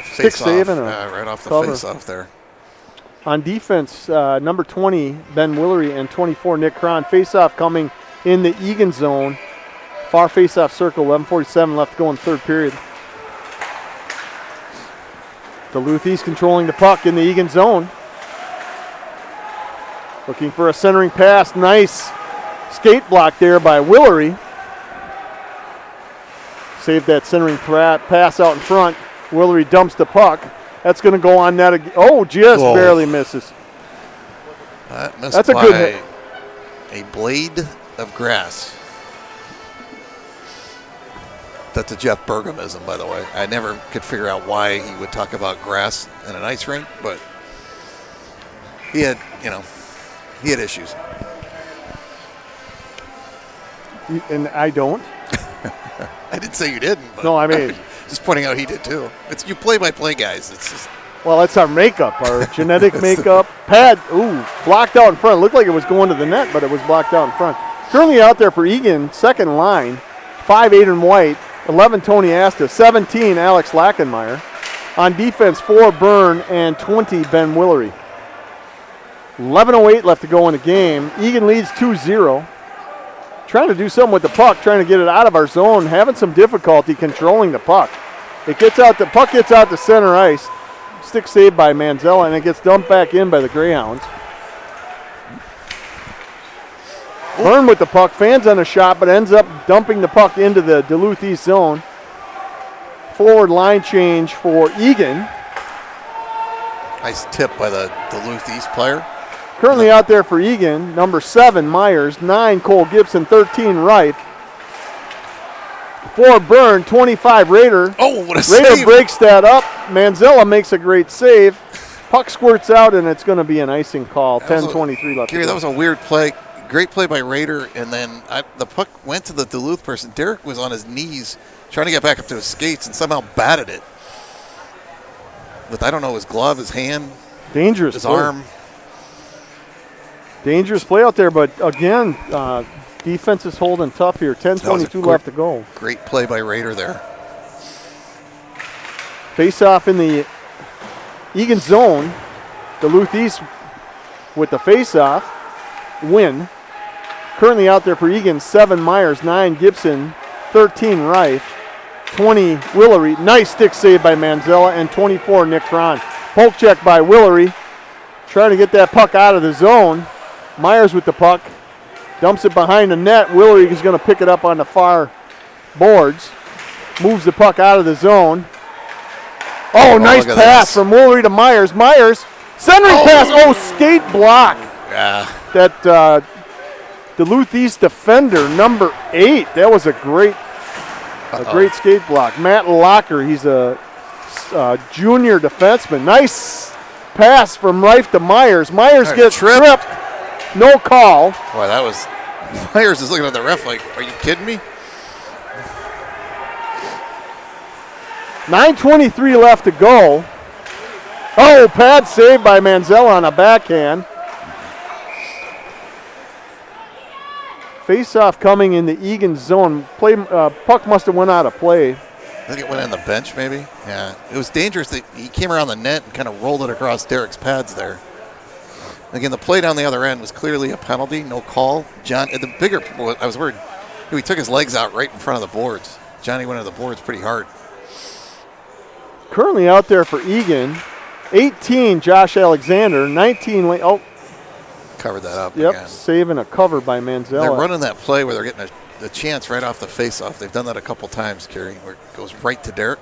Stick save and right off the cover. face-off there. On defense, number 20, Ben Willery, and 24, Nick Cron. Face-off coming in the Eagan zone. Far face-off circle, 11:47 left to go in the third period. Duluth East controlling the puck in the Eagan zone. Looking for a centering pass. Nice skate block there by Willery. Saved that centering pass out in front. Willery dumps the puck. That's going to go on net again. Oh, just barely misses. That missed That's a good hit. A blade of grass. That's a Jeff Bergamism, by the way. I never could figure out why he would talk about grass in an ice rink, but he had issues. And I don't. I didn't say you didn't. But No, I mean, just pointing out he did too. It's you play-by-play guys. It's just well, that's our makeup, our genetic makeup. Pad, blocked out in front. It looked like it was going to the net, but it was blocked out in front. Currently out there for Eagan, second line, 5 Aiden White, 11 Tony Asta, 17 Alex Lackenmeyer. On defense, 4 Byrne and 20 Ben Willery. 11:08 left to go in the game. Eagan leads 2-0. Trying to do something with the puck, trying to get it out of our zone, having some difficulty controlling the puck. The puck gets out to center ice. Stick saved by Manzella, and it gets dumped back in by the Greyhounds. Byrne with the puck, fans on a shot, but ends up dumping the puck into the Duluth East zone. Forward line change for Eagan. nice tip by the Duluth East player. Currently out there for Eagan, number 7 Myers, 9 Cole Gibson, 13 Reif. 4 Byrne, 25 Raider. Oh, what a Raider save. breaks that up. Manzella makes a great save. Puck squirts out, and it's going to be an icing call. 10:23 left. Gary, that was a weird play. Great play by Raider, and then the puck went to the Duluth person. Derek was on his knees trying to get back up to his skates and somehow batted it. With, I don't know, his glove, his hand, Dangerous his play. arm. Dangerous play out there, but again, defense is holding tough here. 10:22 left to go. Great play by Raider there. Face off in the Eagan zone. Duluth East with the face off. Win. Currently out there for Eagan, 7 Myers, 9 Gibson, 13 Reif, 20 Willery. Nice stick save by Manzella, and 24 Nick Cron. Poke check by Willery. Trying to get that puck out of the zone. Myers with the puck. Dumps it behind the net. Willery is going to pick it up on the far boards. Moves the puck out of the zone. Oh, nice pass from Willery to Myers. Myers, centering pass. Oh, skate block. Yeah. That Duluth East defender, number 8. That was a great skate block. Matt Locker, he's a junior defenseman. Nice pass from Reif to Myers. Myers gets tripped. No call. Boy, that was... Myers is looking at the ref like, are you kidding me? 9:23 left to go. Oh, pad save by Manzella on a backhand. Face-off coming in the Eagan zone. Puck must have went out of play. I think it went on the bench, maybe. Yeah, it was dangerous. He came around the net and kind of rolled it across Derek's pads there. Again, the play down the other end was clearly a penalty, no call. I was worried. He took his legs out right in front of the boards. Johnny went to the boards pretty hard. Currently out there for Eagan, 18 Josh Alexander, 19 covered that up Yep, again. saving a cover by Manzella. They're running that play where they're getting a chance right off the face-off. They've done that a couple times, Kerry, where it goes right to Derek.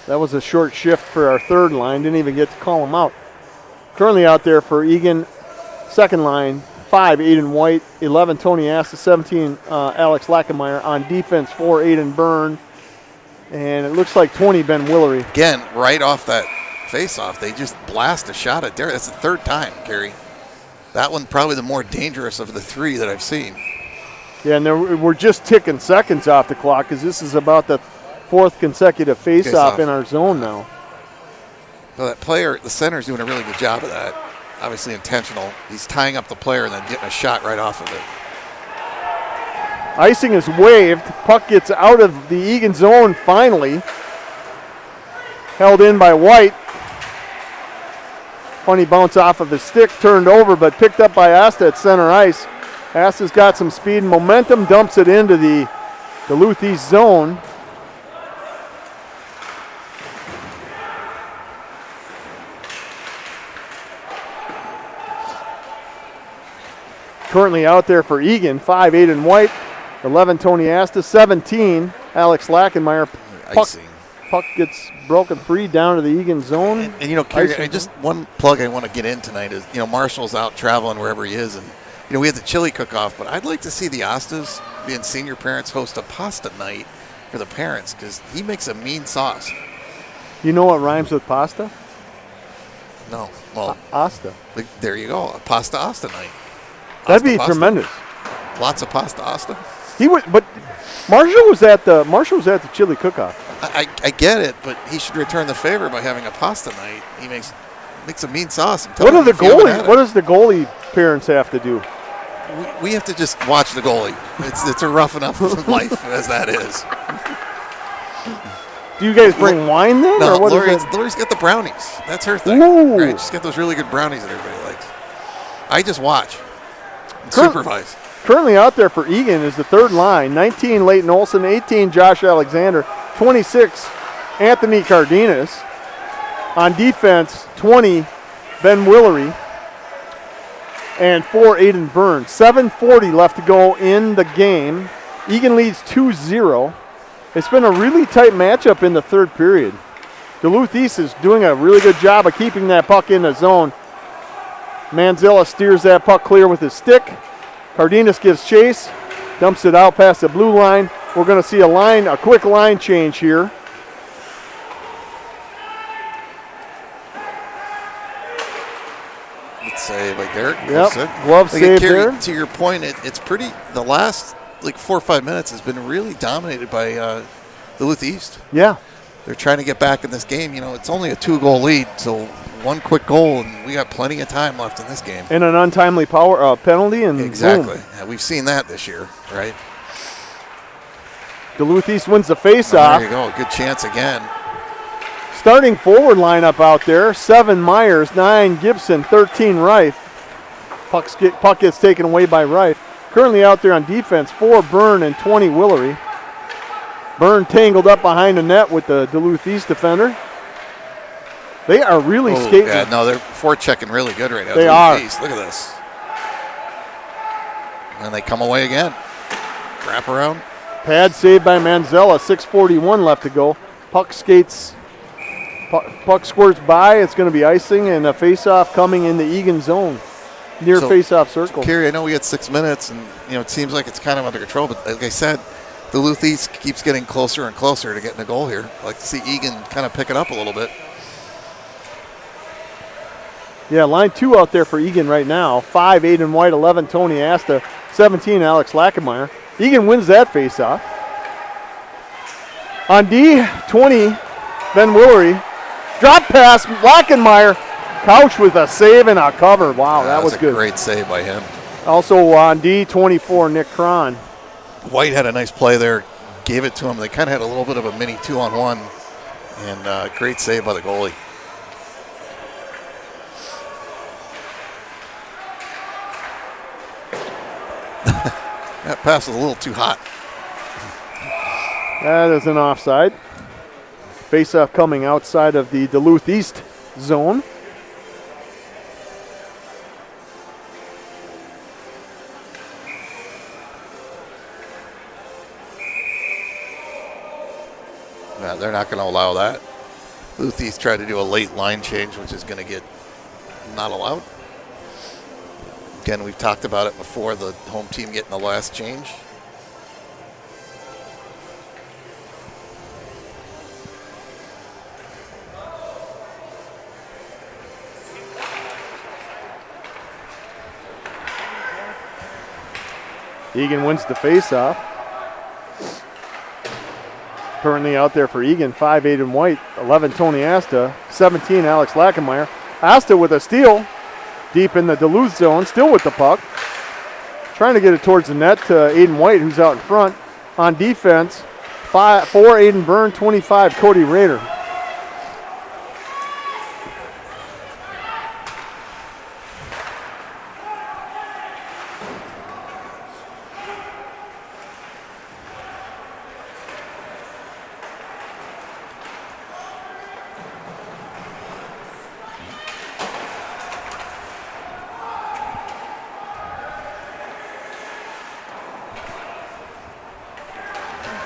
That was a short shift for our third line. Didn't even get to call him out. Currently out there for Eagan, second line, 5, Aiden White, 11, Tony Asta, 17, Alex Lackenmeyer. On defense, 4, Aiden Byrne. And it looks like 20, Ben Willery. Again, right off that face-off, they just blast a shot at Derek. That's the third time, Kerry. That one probably the more dangerous of the 3 that I've seen. Yeah, and we're just ticking seconds off the clock because this is about the 4th consecutive face-off in our zone now. Well, that player, the center's doing a really good job of that. Obviously intentional. He's tying up the player and then getting a shot right off of it. Icing is waved. Puck gets out of the Eagan zone finally. Held in by White. Funny bounce off of his stick, turned over, but picked up by Asta at center ice. Asta's got some speed and momentum, dumps it into the Duluth East zone. Currently out there for Eagan, 5, Aiden White, 11, Tony Asta, 17, Alex Lackenmeyer. Puck gets broken free down to the Eagan zone. And you know, Kerry, just one plug I want to get in tonight is, you know, Marshall's out traveling wherever he is. And, you know, we had the chili cook-off, but I'd like to see the Astas, being senior parents, host a pasta night for the parents because he makes a mean sauce. You know what rhymes with pasta? No. Well, Asta. There you go. A pasta Asta night. That'd be tremendous. Lots of pasta Asta. He would, but Marshall was at the chili cook-off. I get it, but he should return the favor by having a pasta night. He makes a mean sauce. What does the goalie parents have to do? We have to just watch the goalie. It's a rough enough life as that is. Do you guys bring wine then? No, or what Lori's got the brownies. That's her thing. Ooh. Right? She's got those really good brownies that everybody likes. I just watch and supervise. Currently out there for Eagan is the third line, 19, Leighton Olson, 18, Josh Alexander, 26, Anthony Cardenas. On defense, 20, Ben Willery, and 4, Aiden Byrne. 7:40 left to go in the game. Eagan leads 2-0. It's been a really tight matchup in the third period. Duluth East is doing a really good job of keeping that puck in the zone. Manzella steers that puck clear with his stick. Cardenas gives chase, dumps it out past the blue line. We're going to see a quick line change here. Let's say like Derek. Yep, glove save there. To your point, it's pretty. The last 4 or 5 minutes has been really dominated by Duluth East. Yeah, they're trying to get back in this game. You know, it's only a 2-goal lead, so one quick goal, and we got plenty of time left in this game. And an untimely penalty, and exactly. Boom. Yeah, we've seen that this year, right? Duluth East wins the face-off. There you go. Good chance again. Starting forward lineup out there, 7 Myers, 9 Gibson, 13 Reif. Puck gets taken away by Reif. Currently out there on defense, 4 Byrne and 20 Willery. Byrne tangled up behind the net with the Duluth East defender. They are really skating. Yeah, no, they're forechecking really good right now. They are. East. Look at this. And they come away again. Wrap around. Pad saved by Manzella, 6:41 left to go. Puck squirts by. It's going to be icing and a face-off coming in the Eagan zone near face-off circle. Kerry, I know we had 6 minutes, and it seems like it's kind of under control. But like I said, Duluth East keeps getting closer and closer to getting a goal here. I'd like to see Eagan kind of pick it up a little bit. Yeah, line 2 out there for Eagan right now. 5, Aiden White, 11, Tony Asta, 17, Alex Lackenmeyer. Eagan wins that face-off. On D, 20, Ben Willery. Drop pass, Lackenmeyer. Couch with a save and a cover. Wow, that was good. A great save by him. Also on D, 24, Nick Cron. White had a nice play there, gave it to him. They kind of had a little bit of a mini 2-on-1, and great save by the goalie. That pass was a little too hot. That is an offside. Face-off coming outside of the Duluth East zone. Yeah, they're not going to allow that. Duluth East tried to do a late line change, which is going to get not allowed. Again, we've talked about it before, the home team getting the last change. Eagan wins the face-off. Currently out there for Eagan, 5, Aiden White, 11, Tony Asta, 17, Alex Lackenmeyer. Asta with a steal. Deep in the Duluth zone, still with the puck. Trying to get it towards the net to Aiden White, who's out in front. On defense, 4, Aiden Byrne, 25, Cody Rader.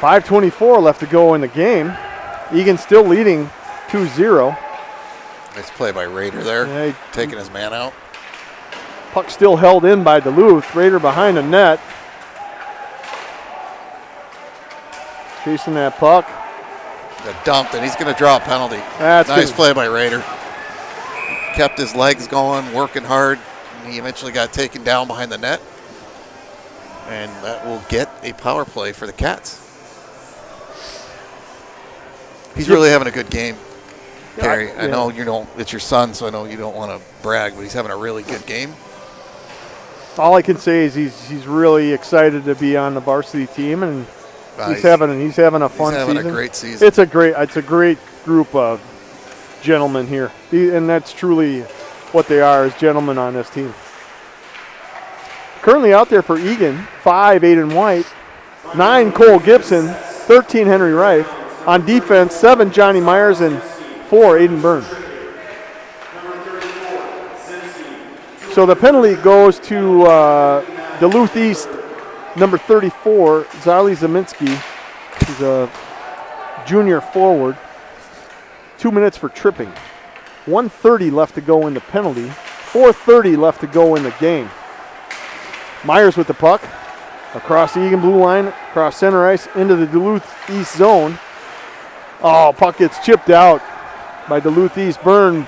.5:24 left to go in the game. Eagan still leading 2-0. Nice play by Rader there, taking his man out. Puck still held in by Duluth. Rader behind the net. Chasing that puck. Got dumped, and he's going to draw a penalty. That's nice good. play by Rader. Kept his legs going, working hard, and he eventually got taken down behind the net. And that will get a power play for the Cats. He's really having a good game, Gary. I know you don't. It's your son, so I know you don't want to brag, but he's having a really good game. All I can say is he's really excited to be on the varsity team, and he's having a fun season. He's having a great season. It's a great group of gentlemen here, and that's truly what they are, as gentlemen on this team. Currently out there for Eagan, 5, Aiden White, 9, Cole Gibson, 13, Henry Reif. On defense, 7, Johnny Myers, and 4, Aiden Byrne. So the penalty goes to Duluth East, number 34, Zarli Zeminski. He's a junior forward. 2 minutes for tripping. 1:30 left to go in the penalty. 4:30 left to go in the game. Myers with the puck. Across the Eagan blue line, across center ice, into the Duluth East zone. Oh, puck gets chipped out by Duluth East. Byrne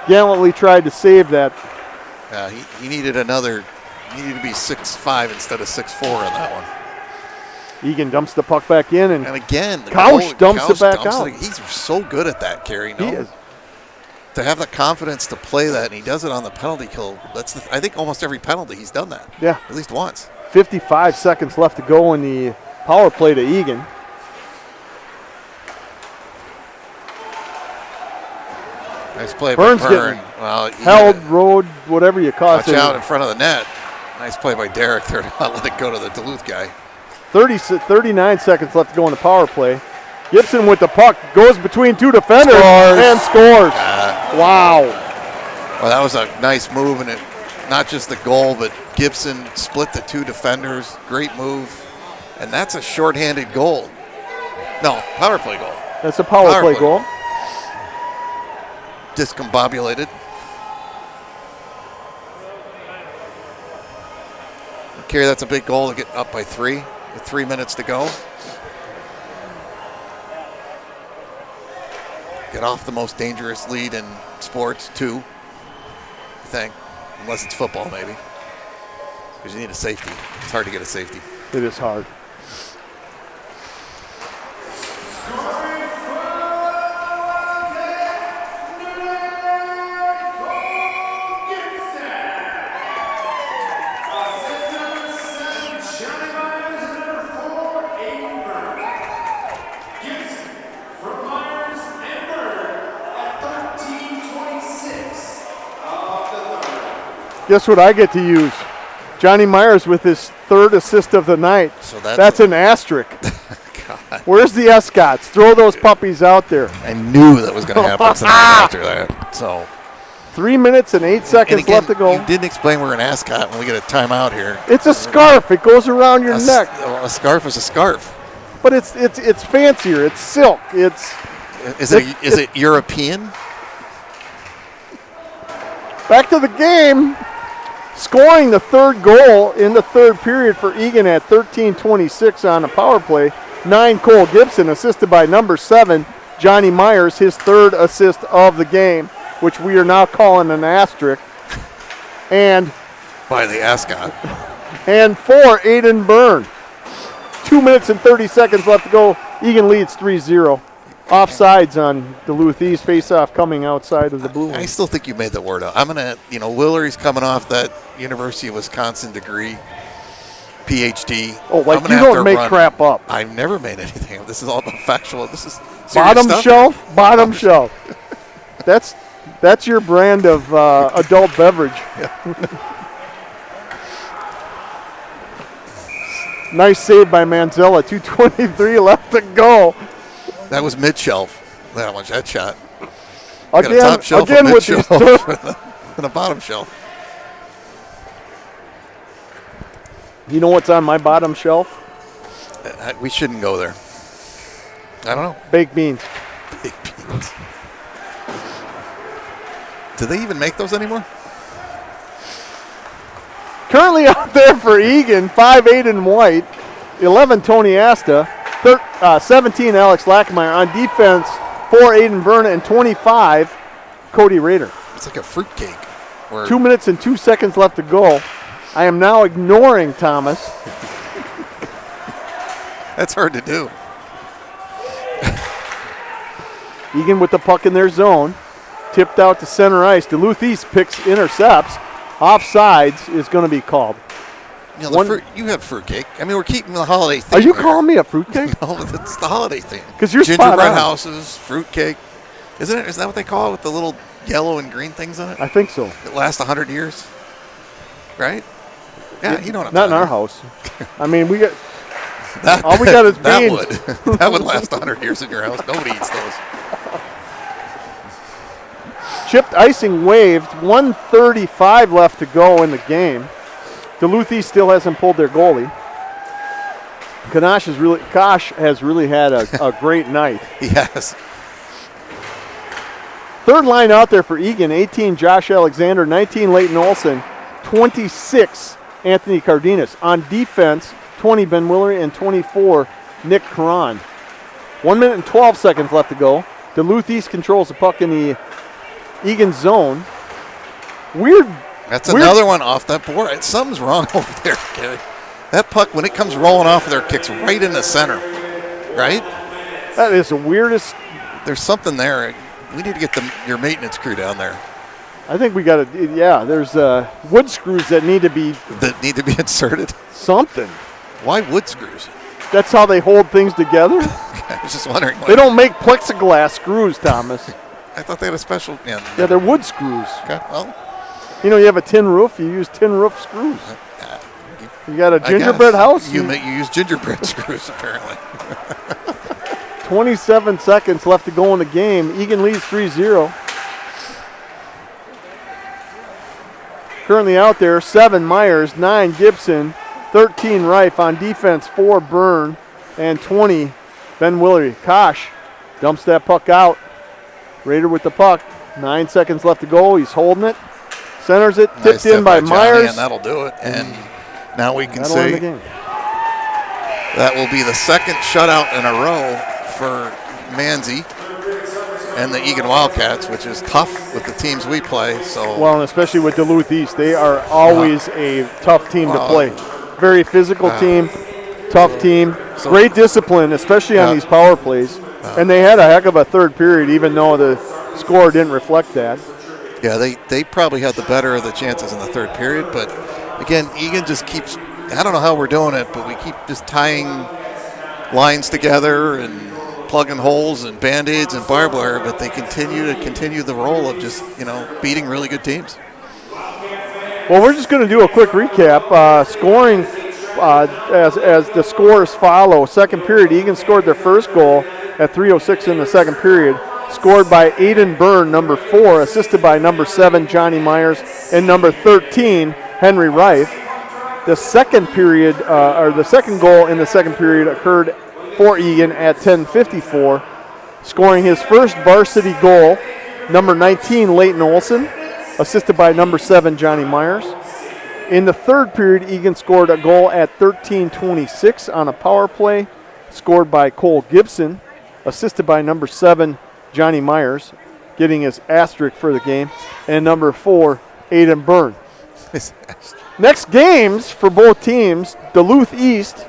gallantly tried to save that. He needed he needed to be 6'5" instead of 6'4" on that one. Eagan dumps the puck back in, and again, Couch dumps it back out. He's so good at that, Kerry. He is. To have the confidence to play that, and he does it on the penalty kill. I think almost every penalty he's done that. Yeah. At least once. 55 seconds left to go in the power play to Eagan. Nice play Burns by Byrne. getting Well, held, road, whatever you call it. Watch out in front of the net. Nice play by Derek there to not let it go to the Duluth guy. 39 seconds left to go in the power play. Gibson with the puck goes between two defenders and scores. Wow. Well, that was a nice move, and it not just the goal, but Gibson split the two defenders. Great move. And that's a shorthanded goal. No, power play goal. That's a power play goal. Discombobulated. Kerry, that's a big goal to get up by 3 with 3 minutes to go. Get off the most dangerous lead in sports, 2, I think, unless it's football maybe, because you need a safety. It's hard to get a safety. It is hard. Guess what I get to use? Johnny Myers with his 3rd assist of the night. So that's an asterisk. God. Where's the Escots? Throw those puppies out there. I knew that was going to happen tonight after that. So 3 minutes and 8 seconds again, left to go. You didn't explain we're an ascot when we get a timeout here. It's a scarf. It goes around your neck. A scarf is a scarf. But it's fancier. It's silk. Is it European? Back to the game. Scoring the 3rd goal in the 3rd period for Eagan at 13:26 on the power play. 9, Cole Gibson, assisted by number 7, Johnny Myers, his 3rd assist of the game, which we are now calling an asterisk. And by the ascot. And 4, Aiden Byrne. 2 minutes and 30 seconds left to go. Eagan leads 3-0. Offsides on Duluth East, face-off coming outside of the blue line. I still think you made the word up. I'm going to, Willery's coming off that University of Wisconsin degree, PhD. Oh, like you don't make crap up. I've never made anything. This is all about factual. This is bottom stuff. shelf, bottom shelf. That's your brand of adult beverage. Nice save by Manzella. 2:23 left to go. That was mid-shelf. That shot. Again, got a top shelf, again a with mid-shelf, these and a bottom shelf. You know what's on my bottom shelf? We shouldn't go there. I don't know. Baked beans. Baked beans. Do they even make those anymore? Currently out there for Eagan, 5, Aiden White, 11, Tony Asta, 17, Alex Lackmeyer. On defense, 4, Aiden Byrne, and 25, Cody Rader. It's like a fruitcake. 2 minutes and 2 seconds left to go. I am now ignoring Thomas. That's hard to do. Eagan with the puck in their zone. Tipped out to center ice. Duluth East intercepts. Offsides is going to be called. You have fruitcake. I mean, we're keeping the holiday theme. Are you calling me a fruitcake? No, it's the holiday theme. Because you're spot gingerbread on. houses, fruitcake. Isn't it? Isn't that what they call it with the little yellow and green things on it? I think so. It lasts 100 years, right? Yeah, you know what I'm Not in our about. house. I mean, we got all we got is beans. That would last 100 years in your house. Nobody eats those. Chipped icing waived. 1:35 left to go in the game. Duluth East still hasn't pulled their goalie. Kosh has really had a great night. He has. Third line out there for Eagan, 18 Josh Alexander, 19 Leighton Olson, 26 Anthony Cardenas. On defense, 20 Ben Willery and 24 Nick Cron. 1 minute and 12 seconds left to go. Duluth East controls the puck in the Eagan zone. That's another one off that board. Something's wrong over there, Gary. That puck, when it comes rolling off of there, kicks right in the center, right? That is the weirdest. There's something there. We need to get your maintenance crew down there. I think we got to, there's wood screws that need to be inserted. Something. Why wood screws? That's how they hold things together. I was just wondering. They don't make plexiglass screws, Thomas. I thought they had a special. Yeah, Yeah, they're wood screws. okay, well, You know, you have a tin roof, you use tin roof screws. You got a I guess. gingerbread house? You use gingerbread screws, apparently. 27 seconds left to go in the game. Eagan leads 3-0. Currently out there, 7 Myers, 9 Gibson, 13 Reif. On defense, 4 Byrne, and 20 Ben Willery. Kosh dumps that puck out. Raider with the puck. 9 seconds left to go. He's holding it. Centers it. Nice Tipped in by Johnny, Myers. and that'll do it. And now we can That'll end say the game. that will be the second shutout in a row for Manzi and the Eagan Wildcats, which is tough with the teams we play. So Well, and especially with Duluth East, they are always a tough team to play. Very physical team, tough team, great discipline, especially on these power plays. And they had a heck of a third period, even though the score didn't reflect that. yeah, they probably had the better of the chances in the third period. But again, Eagan just keeps, I don't know how we're doing it, but we keep just tying lines together and plugging holes and Band-Aids and barbed wire, but they continue the role of just, beating really good teams. Well, we're just going to do a quick recap. Scoring as the scores follow. Second period, Eagan scored their first goal at 3:06 in the second period. Scored by Aiden Byrne, number 4, assisted by number 7, Johnny Myers, and number 13, Henry Reif. The second period, or the second goal in the second period occurred for Eagan at 10:54, scoring his first varsity goal, number 19, Leighton Olson, assisted by number 7, Johnny Myers. In the third period, Eagan scored a goal at 13:26 on a power play, scored by Cole Gibson, assisted by number 7, Johnny Myers, getting his asterisk for the game, and number 4, Aiden Byrne. Next games for both teams, Duluth East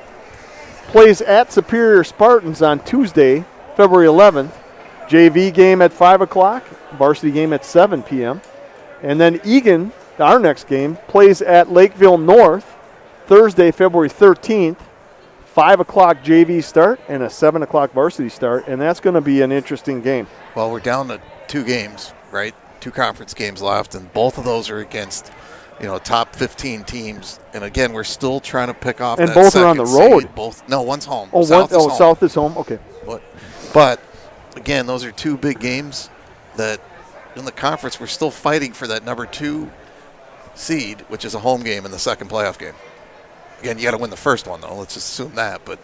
plays at Superior Spartans on Tuesday, February 11th. JV game at 5 o'clock, varsity game at 7 p.m. And then Eagan, our next game, plays at Lakeville North Thursday, February 13th. 5 o'clock JV start and a 7 o'clock varsity start, and that's going to be an interesting game. Well, we're down to 2 games, right? 2 conference games left, and both of those are against, top 15 teams. And again, we're still trying to pick off. And that both are on second the road. seed. No, one's home. Oh, South is home. South is home. Okay. But again, those are 2 big games that in the conference we're still fighting for that number 2 seed, which is a home game in the second playoff game. Again, you got to win the first one, though. Let's just assume that. But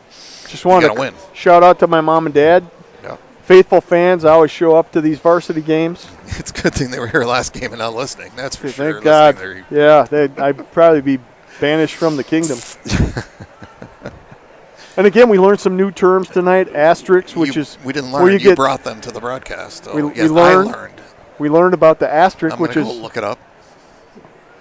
just wanted to win. Shout out to my mom and dad. Yeah. Faithful fans. I always show up to these varsity games. It's a good thing they were here last game and not listening. That's for sure. Thank God. Yeah, I'd probably be banished from the kingdom. And again, we learned some new terms tonight. Asterisks, which is we didn't learn. You brought them to the broadcast. So we yes, learned. I learned. We learned about the asterisk, which is go look it up.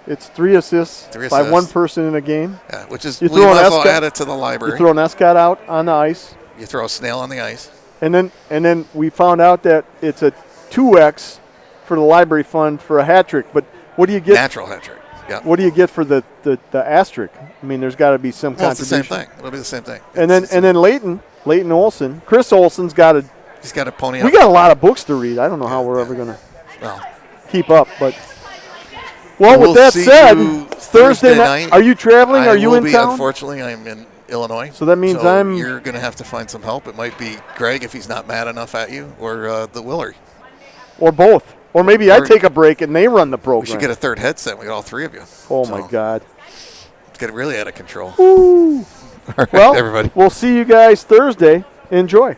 It's 3 assists by one person in a game. Yeah, which is you we might as well add it to the library. You throw an escot out on the ice. You throw a snail on the ice. And then we found out that it's a 2x for the library fund for a hat trick. But what do you get? Natural hat trick. Yeah. What do you get for the asterisk? I mean, there's got to be some contribution. It's the same thing. It'll be the same thing. And then Leighton Olson, Chris Olson's got a. He's got a pony. We got a lot of books to read. I don't know how we're ever going to keep up, but. Well, with that said, Thursday night. Are you traveling? Are you in town? Unfortunately, I'm in Illinois. So that means you're going to have to find some help. It might be Greg if he's not mad enough at you, or the Willery. Or both. Or maybe I take a break and they run the program. We should get a third headset. We got all 3 of you. Oh, my God. It's getting really out of control. Woo. All right, well, everybody. We'll see you guys Thursday. Enjoy.